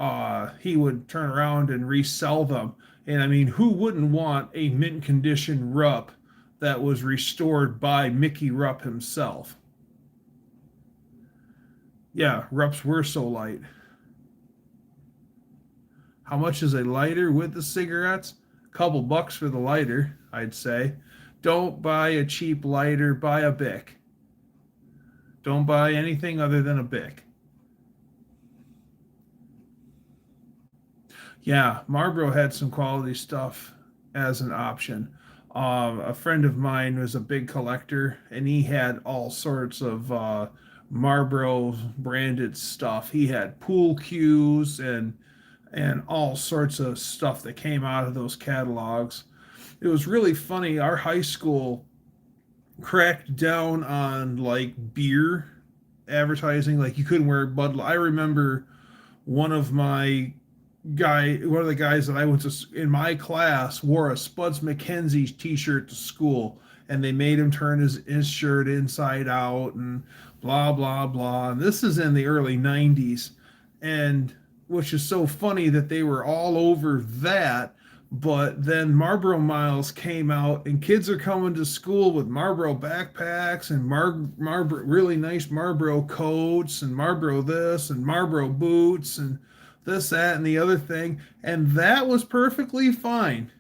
he would turn around and resell them. And I mean, who wouldn't want a mint condition Rupp that was restored by Mickey Rupp himself? Yeah, Rupps were so light. How much is a lighter with the cigarettes? A couple bucks for the lighter, I'd say. Don't buy a cheap lighter, buy a Bic. Don't buy anything other than a Bic. Yeah, Marlboro had some quality stuff as an option. A friend of mine was a big collector, and he had all sorts of Marlboro branded stuff. He had pool cues and and all sorts of stuff that came out of those catalogs. It was really funny. Our high school cracked down on like beer advertising. Like you couldn't wear Bud. I remember one of the guys that I went to in my class wore a Spuds McKenzie t-shirt to school, and they made him turn his shirt inside out and blah blah blah. And this is in the early '90s, and which is so funny that they were all over that. But then Marlboro Miles came out, and kids are coming to school with Marlboro backpacks and Marlboro really nice Marlboro coats and Marlboro this and Marlboro boots and this, that, and the other thing, and that was perfectly fine.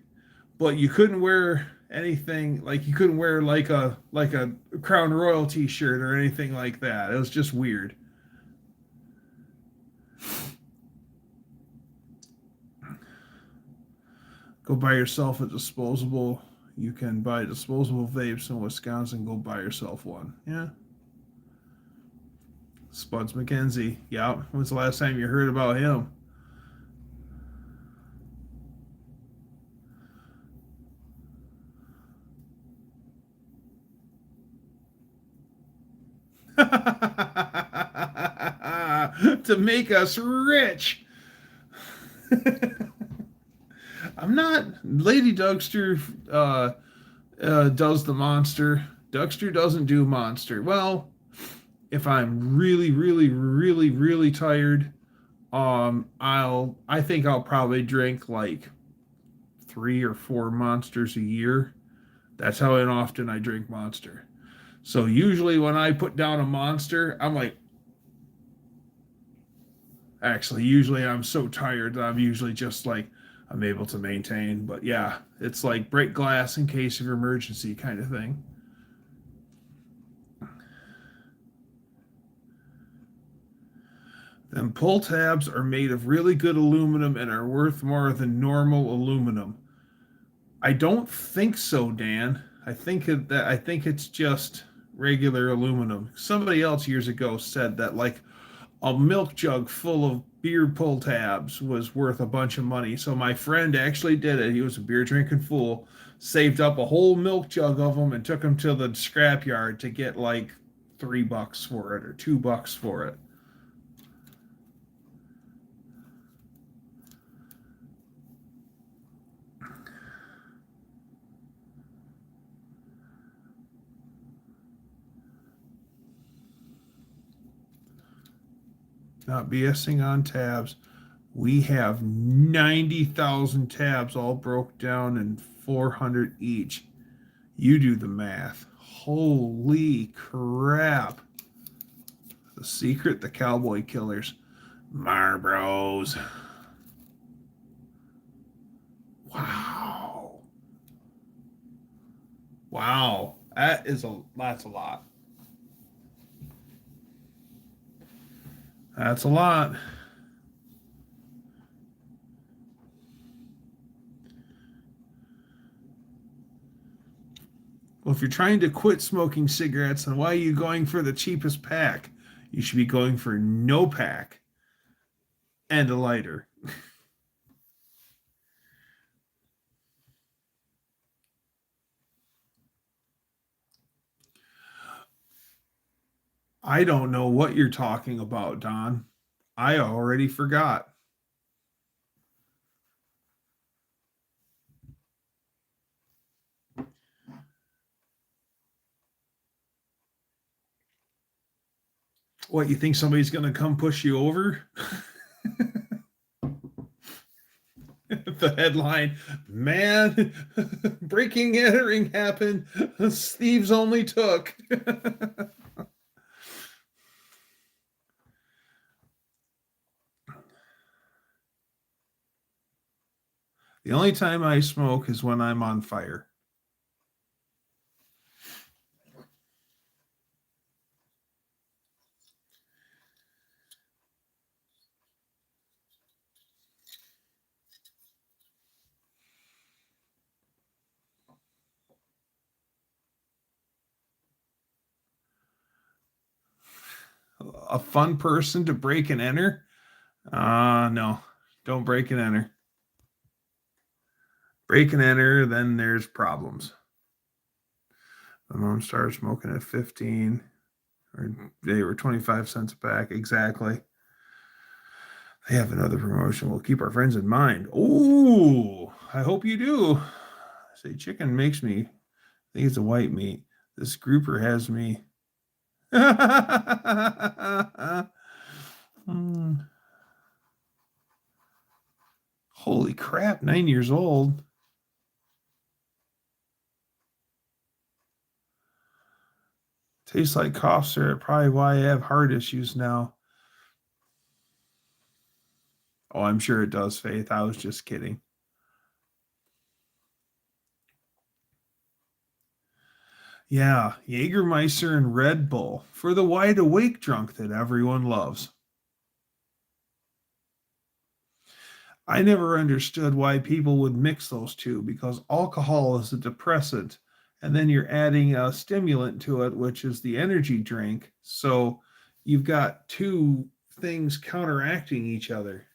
But you couldn't wear anything like you couldn't wear like a Crown Royal T-shirt or anything like that. It was just weird. Go buy yourself a disposable. You can buy disposable vapes in Wisconsin. Go buy yourself one. Yeah. Spuds McKenzie. Yeah. When's the last time you heard about him? To make us rich. I'm not. Lady Dougster does the monster. Dougster doesn't do monster. Well, if I'm really, really, really, really tired, I think I'll probably drink like 3 or 4 monsters a year. That's how often I drink monster. So usually when I put down a monster, I'm like, actually, usually I'm so tired that I'm usually just like, I'm able to maintain. But yeah, it's like break glass in case of emergency kind of thing. Then pull tabs are made of really good aluminum and are worth more than normal aluminum. I don't think so, Dan. I think it's just regular aluminum. Somebody else years ago said that like a milk jug full of beer pull tabs was worth a bunch of money. So my friend actually did it. He was a beer drinking fool, saved up a whole milk jug of them and took them to the scrapyard to get like $3 for it or $2 for it. Not BSing on tabs. We have 90,000 tabs all broke down and 400 each. You do the math. Holy crap. The secret, the cowboy killers. Marlboros. Wow. Wow. That's a lot. That's a lot. Well, if you're trying to quit smoking cigarettes, then why are you going for the cheapest pack? You should be going for no pack and a lighter. I don't know what you're talking about, Don. I already forgot. What, you think somebody's going to come push you over? The headline, man, breaking entering happened. Thieves only took. The only time I smoke is when I'm on fire. A fun person to break and enter? No. Don't break and enter. Break and enter, then there's problems. My mom started smoking at 15, or they were 25 cents a pack. Exactly. They have another promotion. We'll keep our friends in mind. Oh, I hope you do. Say chicken makes me think it's a white meat. This grouper has me. Holy crap, 9 years old. Tastes like cough syrup. Probably why I have heart issues now. Oh, I'm sure it does, Faith. I was just kidding. Yeah, Jägermeister and Red Bull for the wide awake drunk that everyone loves. I never understood why people would mix those two because alcohol is a depressant and then you're adding a stimulant to it, which is the energy drink. So you've got two things counteracting each other.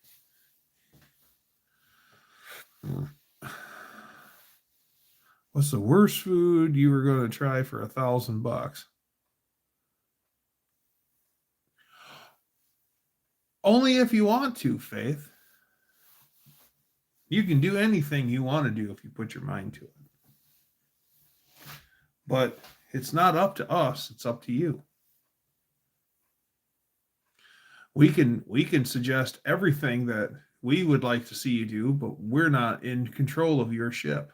What's the worst food you were going to try for $1,000? Only if you want to, Faith. You can do anything you want to do if you put your mind to it. But it's not up to us, it's up to you. We can suggest everything that we would like to see you do, but we're not in control of your ship.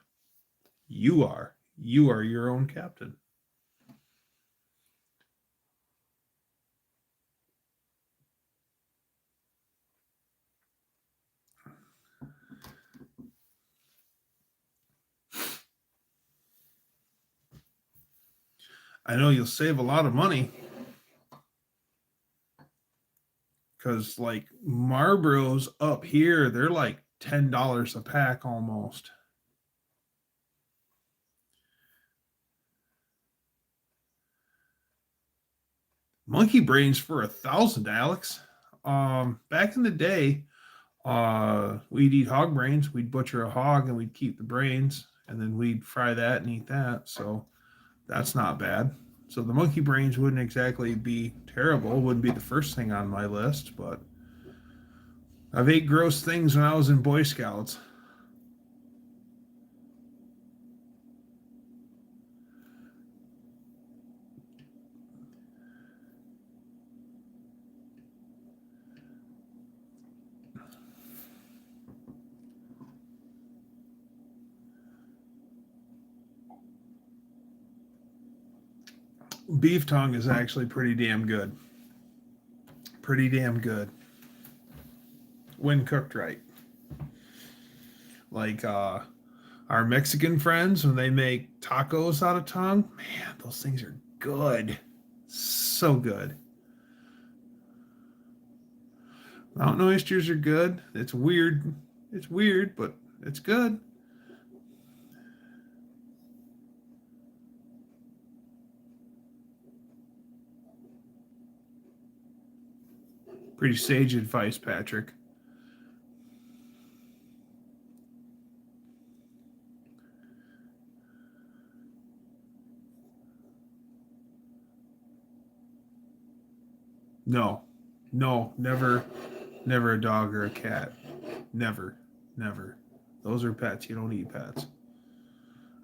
You are. You are your own captain. I know you'll save a lot of money because, like, Marlboros up here, they're like $10 a pack almost. Monkey brains for 1,000, Alex. Back in the day, we'd eat hog brains. We'd butcher a hog and we'd keep the brains, and then we'd fry that and eat that. So that's not bad. So the monkey brains wouldn't exactly be terrible. Wouldn't be the first thing on my list, but I've ate gross things when I was in Boy Scouts. Beef tongue is actually pretty damn good. Pretty damn good. When cooked right. Like our Mexican friends, when they make tacos out of tongue, man, those things are good. So good. Mountain oysters are good. It's weird. It's weird, but it's good. Pretty sage advice, Patrick. No, no, never, never a dog or a cat. Never, never. Those are pets. You don't eat pets.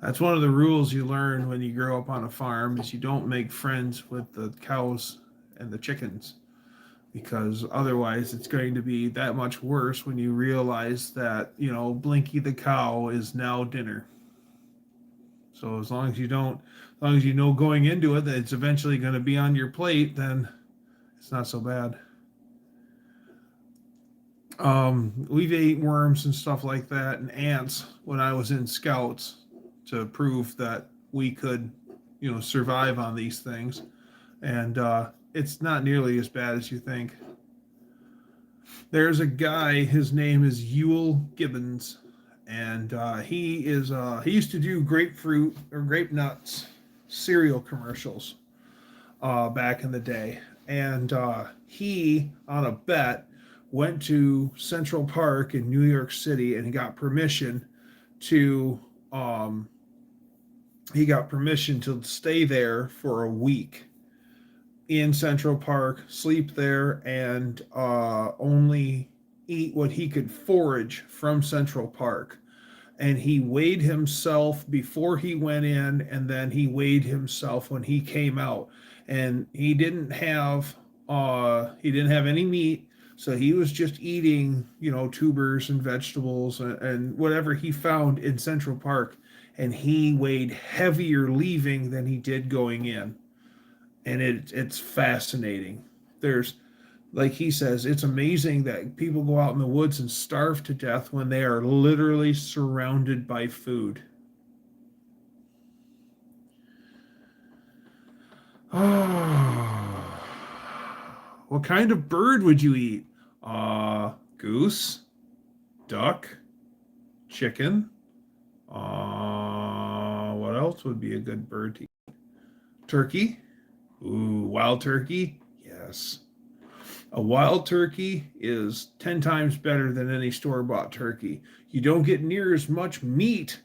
That's one of the rules you learn when you grow up on a farm is you don't make friends with the cows and the chickens because otherwise it's going to be that much worse when you realize that, Blinky the cow is now dinner. So as long as you don't, as long as you know going into it that it's eventually going to be on your plate, then it's not so bad. We've ate worms and stuff like that and ants when I was in scouts to prove that we could, survive on these things. And it's not nearly as bad as you think. There's a guy, his name is Ewell Gibbons, and he used to do grapefruit or grape nuts cereal commercials back in the day. And he, on a bet, went to Central Park in New York City and to um, he got permission to stay there for a week in Central Park, sleep there, and only eat what he could forage from Central Park. And he weighed himself before he went in, and then he weighed himself when he came out. And he didn't have any meat, so he was just eating, tubers and vegetables and whatever he found in Central Park. And he weighed heavier leaving than he did going in. And it's fascinating. There's, like he says, it's amazing that people go out in the woods and starve to death when they are literally surrounded by food. Oh, what kind of bird would you eat? Goose, duck, chicken. What else would be a good bird to eat? Turkey. Ooh, wild turkey. Yes. A wild turkey is 10 times better than any store-bought turkey. You don't get near as much meat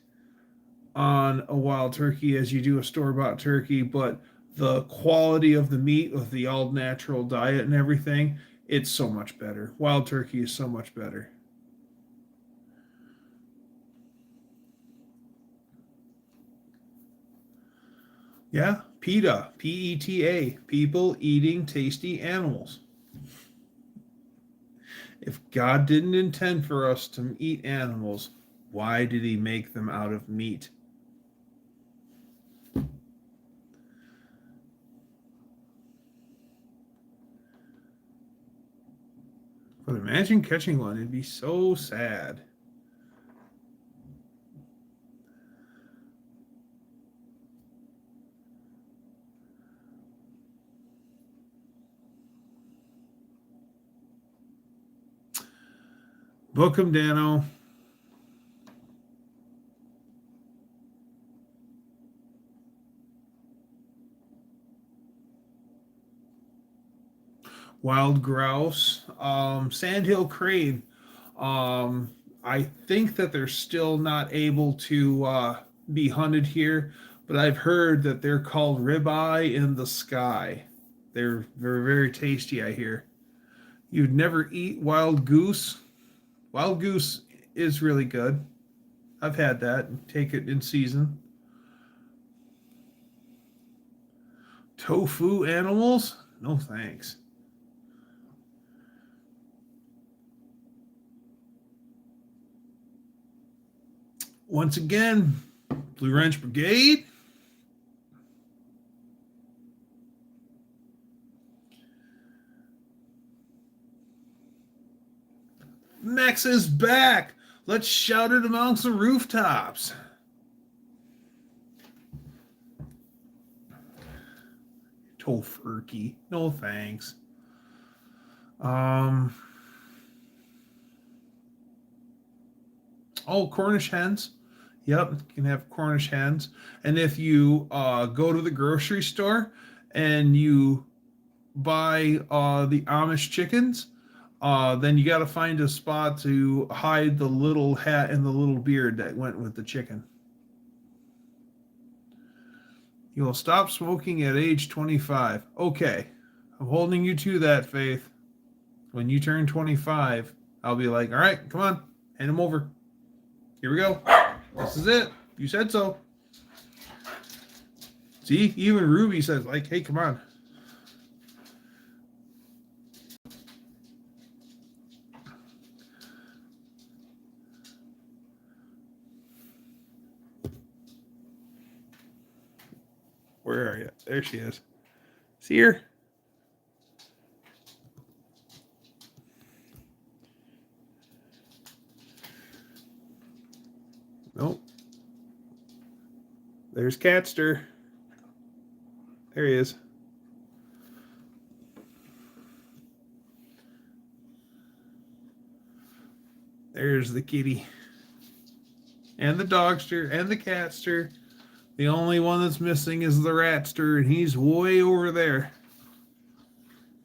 on a wild turkey as you do a store-bought turkey, but the quality of the meat with the all-natural diet and everything, it's so much better. Wild turkey is so much better. Yeah, PETA, P-E-T-A, people eating tasty animals. If God didn't intend for us to eat animals, why did he make them out of meat? But imagine catching one, it'd be so sad. Book him, Dano. Wild grouse, sandhill crane. I think that they're still not able to be hunted here, but I've heard that they're called ribeye in the sky. They're very, very tasty, I hear. You'd never eat wild goose. Wild goose is really good. I've had that. Take it in season. Tofu animals? No thanks. Once again, Blue Ranch Brigade. Max is back. Let's shout it amongst the rooftops. Tofurkey. No thanks. Cornish hens. Yep, you can have Cornish hens. And if you go to the grocery store and you buy the Amish chickens, then you got to find a spot to hide the little hat and the little beard that went with the chicken. You will stop smoking at age 25. Okay, I'm holding you to that, Faith. When you turn 25, I'll be like, all right, come on, hand him over. Here we go. This is it. You said so. See, even Ruby says, like, hey, come on. Where are you? There she is. See her? Nope. There's Catster. There he is. There's the kitty. And the dogster and the catster. The only one that's missing is the ratster, and he's way over there.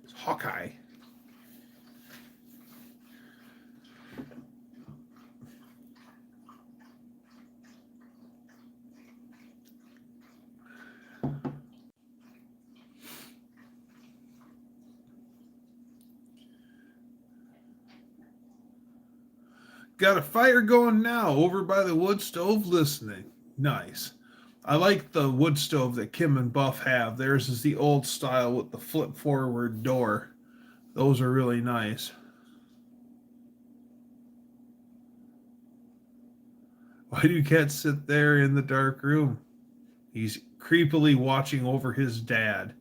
It's Hawkeye. Got a fire going now over by the wood stove listening. Nice. I like the wood stove that Kim and Buff have. Theirs is the old style with the flip forward door. Those are really nice. Why do cats sit there in the dark room? He's creepily watching over his dad.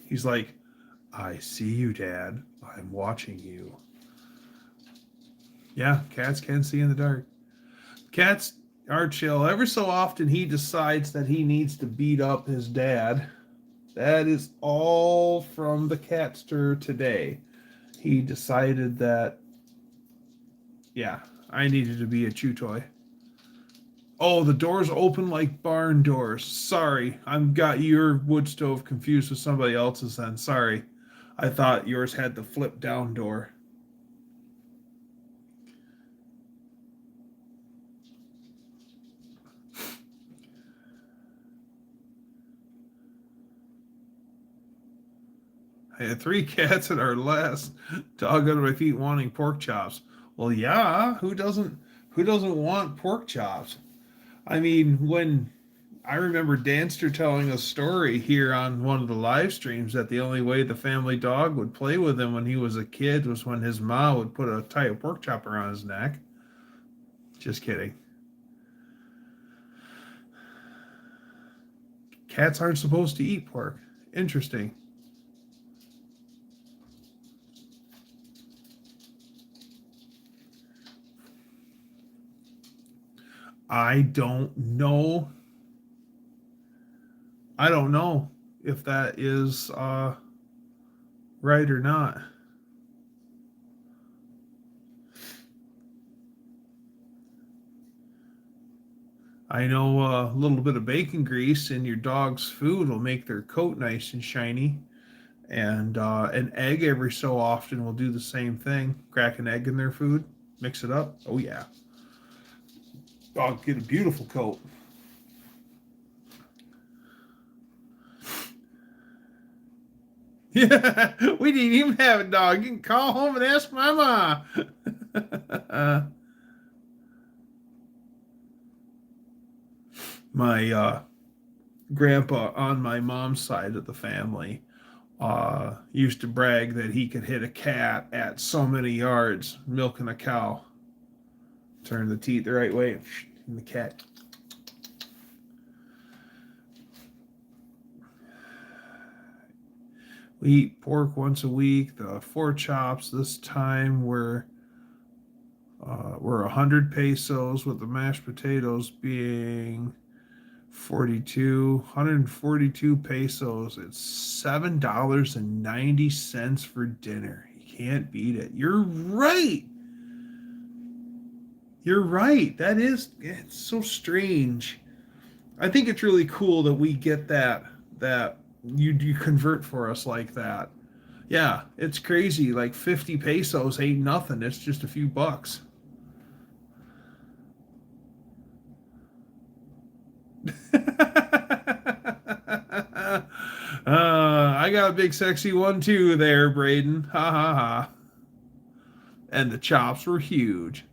He's like, I see you, Dad. I'm watching you. Yeah, cats can see in the dark. Cats are chill. Every so often he decides that he needs to beat up his dad. That is all from the catster today. He decided that, yeah, I needed to be a chew toy. Oh, the doors open like barn doors. Sorry, I've got your wood stove confused with somebody else's then. Sorry. I thought yours had the flip down door. I had 3 cats at our last dog under my feet wanting pork chops. Well, yeah, who doesn't want pork chops? I mean, when I remember Danster telling a story here on one of the live streams that the only way the family dog would play with him when he was a kid was when his mom would put a tie of pork chop around his neck. Just kidding. Cats aren't supposed to eat pork. Interesting. I don't know. I don't know if that is right or not. I know a little bit of bacon grease in your dog's food will make their coat nice and shiny. And an egg every so often will do the same thing. Crack an egg in their food, mix it up. Oh, yeah. Dog get a beautiful coat. Yeah, we didn't even have a dog. You can call home and ask my mom. My grandpa on my mom's side of the family used to brag that he could hit a cat at so many yards milking a cow. Turn the teeth the right way, and the cat. We eat pork once a week. The 4 chops this time were 100 pesos, with the mashed potatoes being 142 pesos. It's $7.90 for dinner. You can't beat it. You're right. You're right. It's so strange. I think it's really cool that we get that you convert for us like that. Yeah, it's crazy. Like 50 pesos ain't nothing. It's just a few bucks. I got a big sexy one too there, Braden. Ha ha ha. And the chops were huge.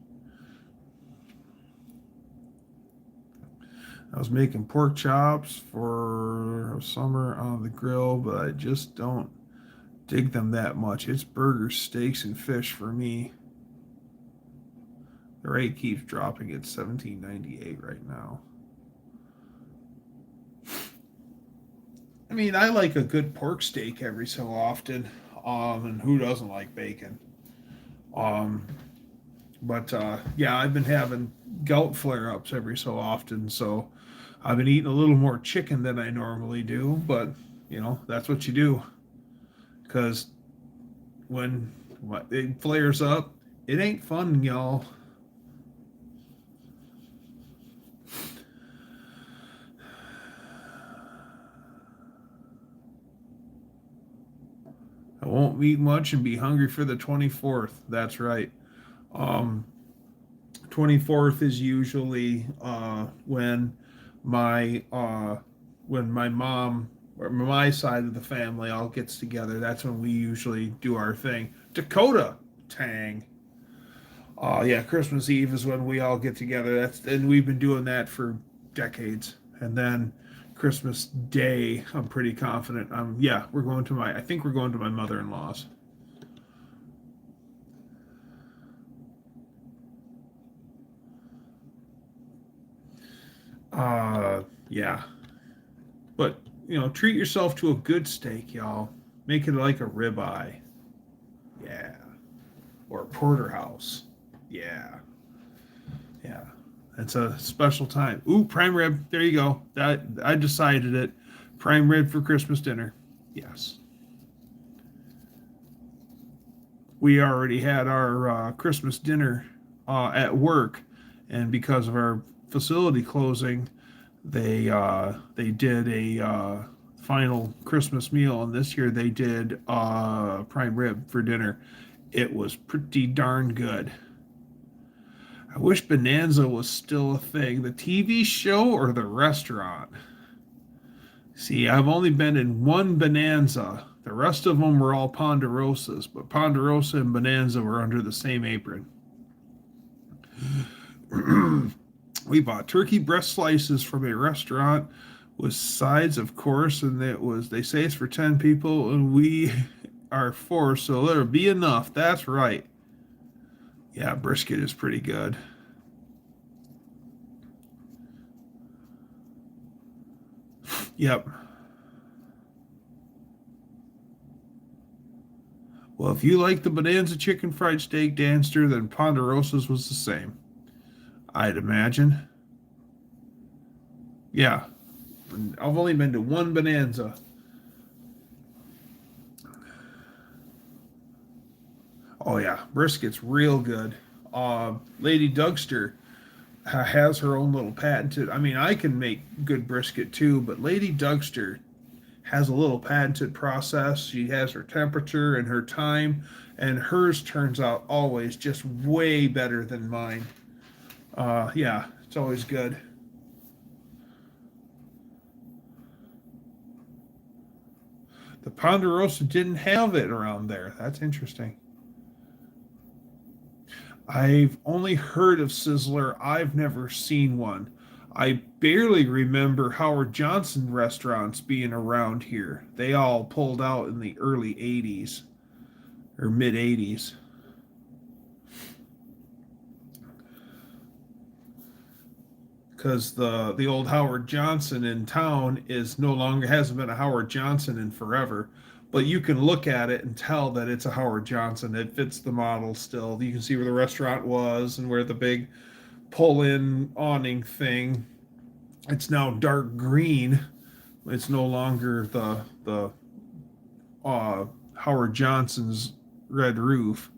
I was making pork chops for summer on the grill, but I just don't dig them that much. It's burgers, steaks, and fish for me. The rate keeps dropping at $17.98 right now. I mean, I like a good pork steak every so often. And who doesn't like bacon? Um, but yeah, I've been having gout flare-ups every so often, so I've been eating a little more chicken than I normally do. But that's what you do, because when it flares up, it ain't fun, y'all. I won't eat much and be hungry for the 24th. That's right. 24th is usually my when my mom or my side of the family all gets together. That's when we usually do our thing. Dakota, tang. Yeah, Christmas Eve is when we all get together. And we've been doing that for decades. And then Christmas Day, I'm pretty confident. Yeah, I think we're going to my mother-in-law's. Yeah. But, treat yourself to a good steak, y'all. Make it like a ribeye. Yeah. Or a porterhouse. Yeah. Yeah. It's a special time. Ooh, prime rib. There you go. I decided it. Prime rib for Christmas dinner. Yes. We already had our Christmas dinner at work, and because of our facility closing, they did a final Christmas meal, and this year they did prime rib for dinner. It was pretty darn good. I wish Bonanza was still a thing. The TV show or the restaurant? See, I've only been in one Bonanza. The rest of them were all Ponderosas, but Ponderosa and Bonanza were under the same apron. We bought turkey breast slices from a restaurant with sides, of course, and they say it's for 10 people, and we are 4, so there'll be enough. That's right. Yeah, brisket is pretty good. Yep. Well, if you like the Bonanza chicken fried steak, Danster, then Ponderosa's was the same. I'd imagine. Yeah. I've only been to one Bonanza. Oh, yeah. Brisket's real good. Lady Dougster has her own little patented. I mean, I can make good brisket too, but Lady Dougster has a little patented process. She has her temperature and her time, and hers turns out always just way better than mine. Yeah, it's always good. The Ponderosa didn't have it around there. That's interesting. I've only heard of Sizzler. I've never seen one. I barely remember Howard Johnson restaurants being around here. They all pulled out in the early 80s or mid 80s. Because the old Howard Johnson in town is no longer hasn't been a Howard Johnson in forever, but you can look at it and tell that it's a Howard Johnson. It fits the model still. You can see where the restaurant was and where the big pull-in awning thing. It's now dark green. It's no longer the Howard Johnson's red roof.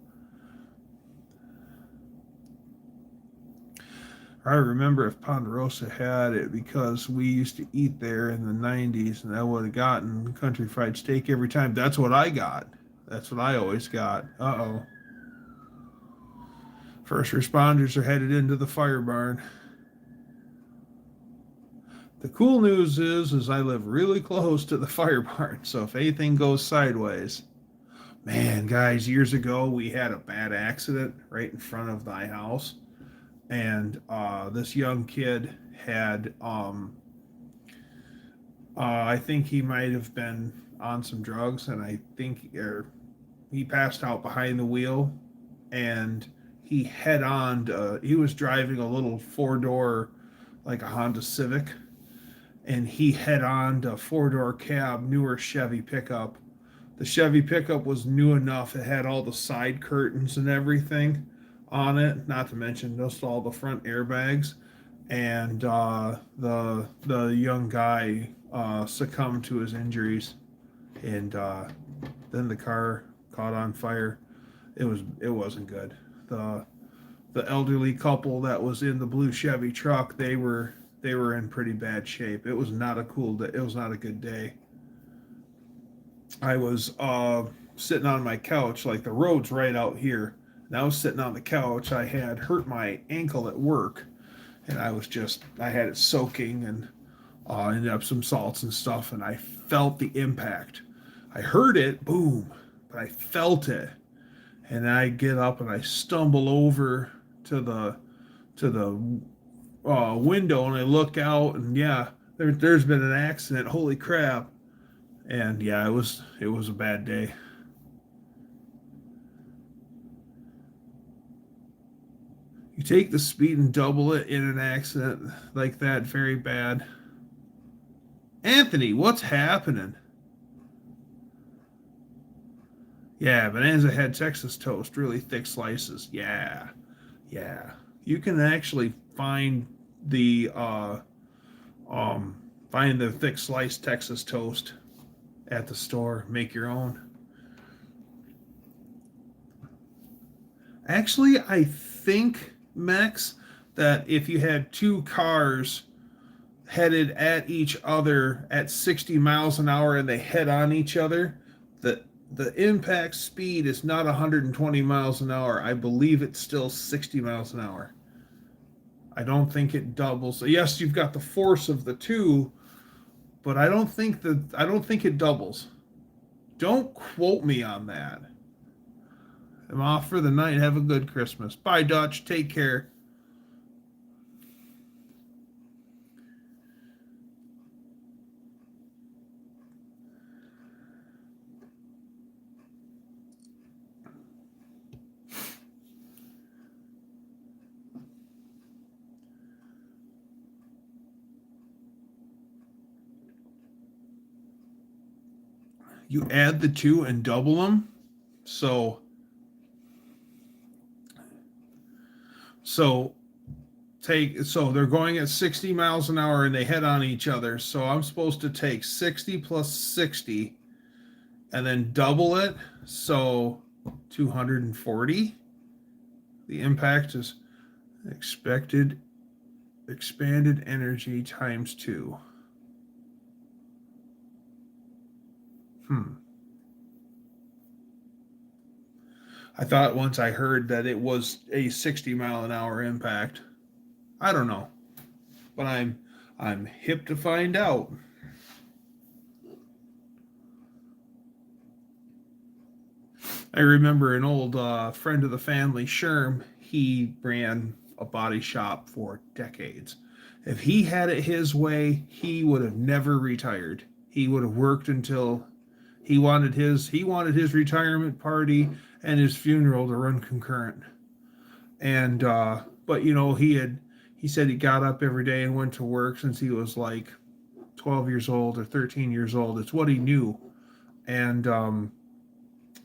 I remember if Ponderosa had it because we used to eat there in the 90s and I would have gotten country fried steak every time. That's what I got. That's what I always got. Uh-oh. First responders are headed into the fire barn. The cool news is I live really close to the fire barn, so if anything goes sideways, man, guys, years ago we had a bad accident right in front of my house, and this young kid had, I think he might have been on some drugs, and I think he passed out behind the wheel, and he was driving a little four-door, like a Honda Civic, and he head on to a four-door cab, newer Chevy pickup. The Chevy pickup was new enough. It had all the side curtains and everything on it, not to mention just all the front airbags. And the young guy succumbed to his injuries, and then the car caught on fire. It wasn't good. The elderly couple that was in the blue Chevy truck, they were in pretty bad shape. It was not a cool day. It was not a good day. I was sitting on my couch, like the road's right out here, and I was sitting on the couch. I had hurt my ankle at work, and I had it soaking and ended up some salts and stuff, and I felt the impact. I heard it, boom, but I felt it. And I get up and I stumble over to the window, and I look out, and yeah, there's been an accident. Holy crap! And yeah, it was a bad day. You take the speed and double it in an accident like that, very bad. Anthony, what's happening? Yeah, Bonanza had Texas toast, really thick slices. Yeah, yeah. You can actually the uh, find the thick sliced Texas toast at the store. Make your own. Actually, I think, Max, that if you had two cars headed at each other at 60 miles an hour and they head on each other, the impact speed is not 120 miles an hour. I believe it's still 60 miles an hour. I don't think it doubles. Yes, you've got the force of the two, but I don't think it doubles. Don't quote me on that. I'm off for the night. Have a good Christmas. Bye, Dutch. Take care. You add the two and double them. So so so they're going at 60 miles an hour and they head on each other. So I'm supposed to take 60 plus 60 and then double it. So 240. The impact is expected expanded energy times 2. I thought once I heard that it was a 60-mile-an-hour impact. I don't know, but I'm hip to find out. I remember an old friend of the family, Sherm. He ran a body shop for decades. If he had it his way, he would have never retired. He would have worked until he wanted his retirement party and his funeral to run concurrent. And but he said he got up every day and went to work since he was like 12 years old or 13 years old. It's what he knew. And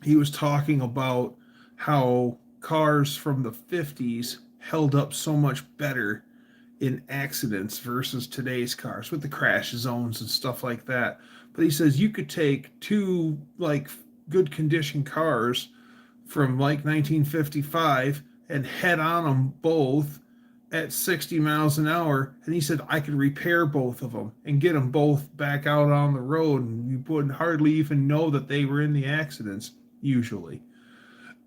he was talking about how cars from the 50s held up so much better in accidents versus today's cars with the crash zones and stuff like that. But he says you could take two like good condition cars from like 1955 and head on them both at 60 miles an hour. And he said I could repair both of them and get them both back out on the road, and you wouldn't hardly even know that they were in the accidents usually.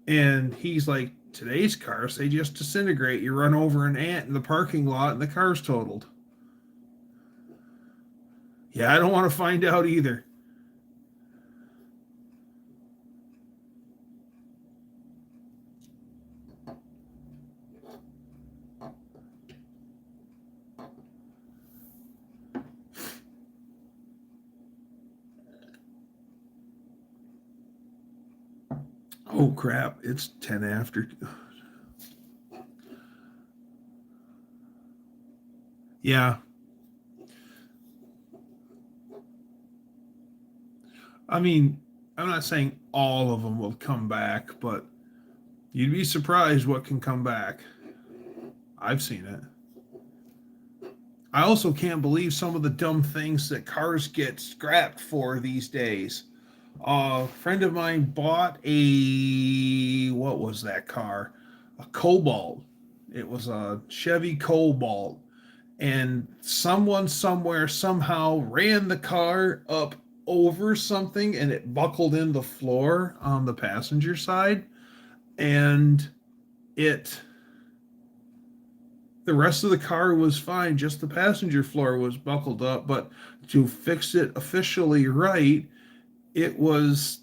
And he's like, today's cars, they just disintegrate. You run over an ant in the parking lot and the car's totaled. Yeah, I don't want to find out either. Oh crap, it's 10 after. Yeah, I mean, I'm not saying all of them will come back, but you'd be surprised what can come back. I've seen it. I also can't believe some of the dumb things that cars get scrapped for these days. A friend of mine bought what was that car? A Cobalt. It was a Chevy Cobalt. And someone somewhere somehow ran the car up over something and it buckled in the floor on the passenger side. And it the rest of the car was fine, just the passenger floor was buckled up. But to fix it officially right, it was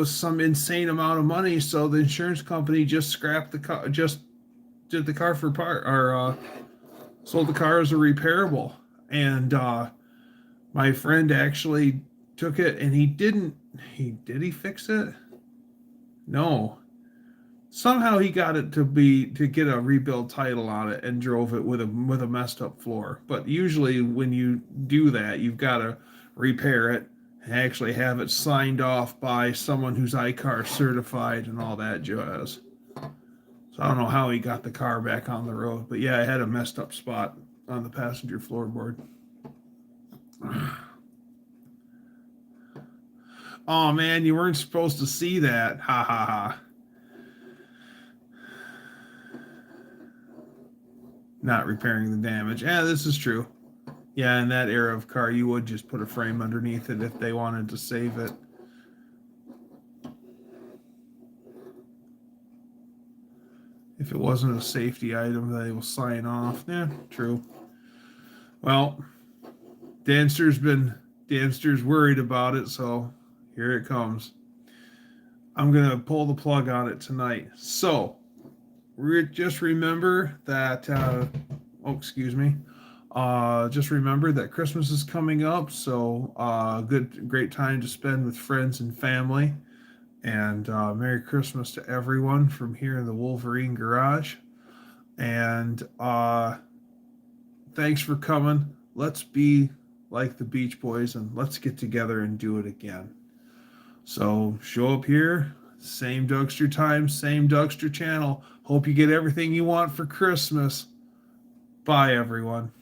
some insane amount of money. So the insurance company just scrapped the car, just did the car for part, or sold the car as a repairable. And my friend actually took it, and he fix it? No. Somehow he got it to get a rebuild title on it and drove it with a messed up floor. But usually when you do that, you've got to repair it and actually have it signed off by someone who's iCar certified and all that jazz. So I don't know how he got the car back on the road, but yeah, it had a messed up spot on the passenger floorboard. Oh man, you weren't supposed to see that. Ha ha ha. Not repairing the damage. Yeah, this is true. Yeah, in that era of car, you would just put a frame underneath it if they wanted to save it. If it wasn't a safety item, they will sign off. Yeah, true. Well, Danster's worried about it, so here it comes. I'm going to pull the plug on it tonight. So, just remember that, just remember that Christmas is coming up, so great time to spend with friends and family. And Merry Christmas to everyone from here in the Wolverine Garage. And thanks for coming. Let's be like the Beach Boys and let's get together and do it again. So show up here, same Dougster time, same Dougster channel. Hope you get everything you want for Christmas. Bye, everyone.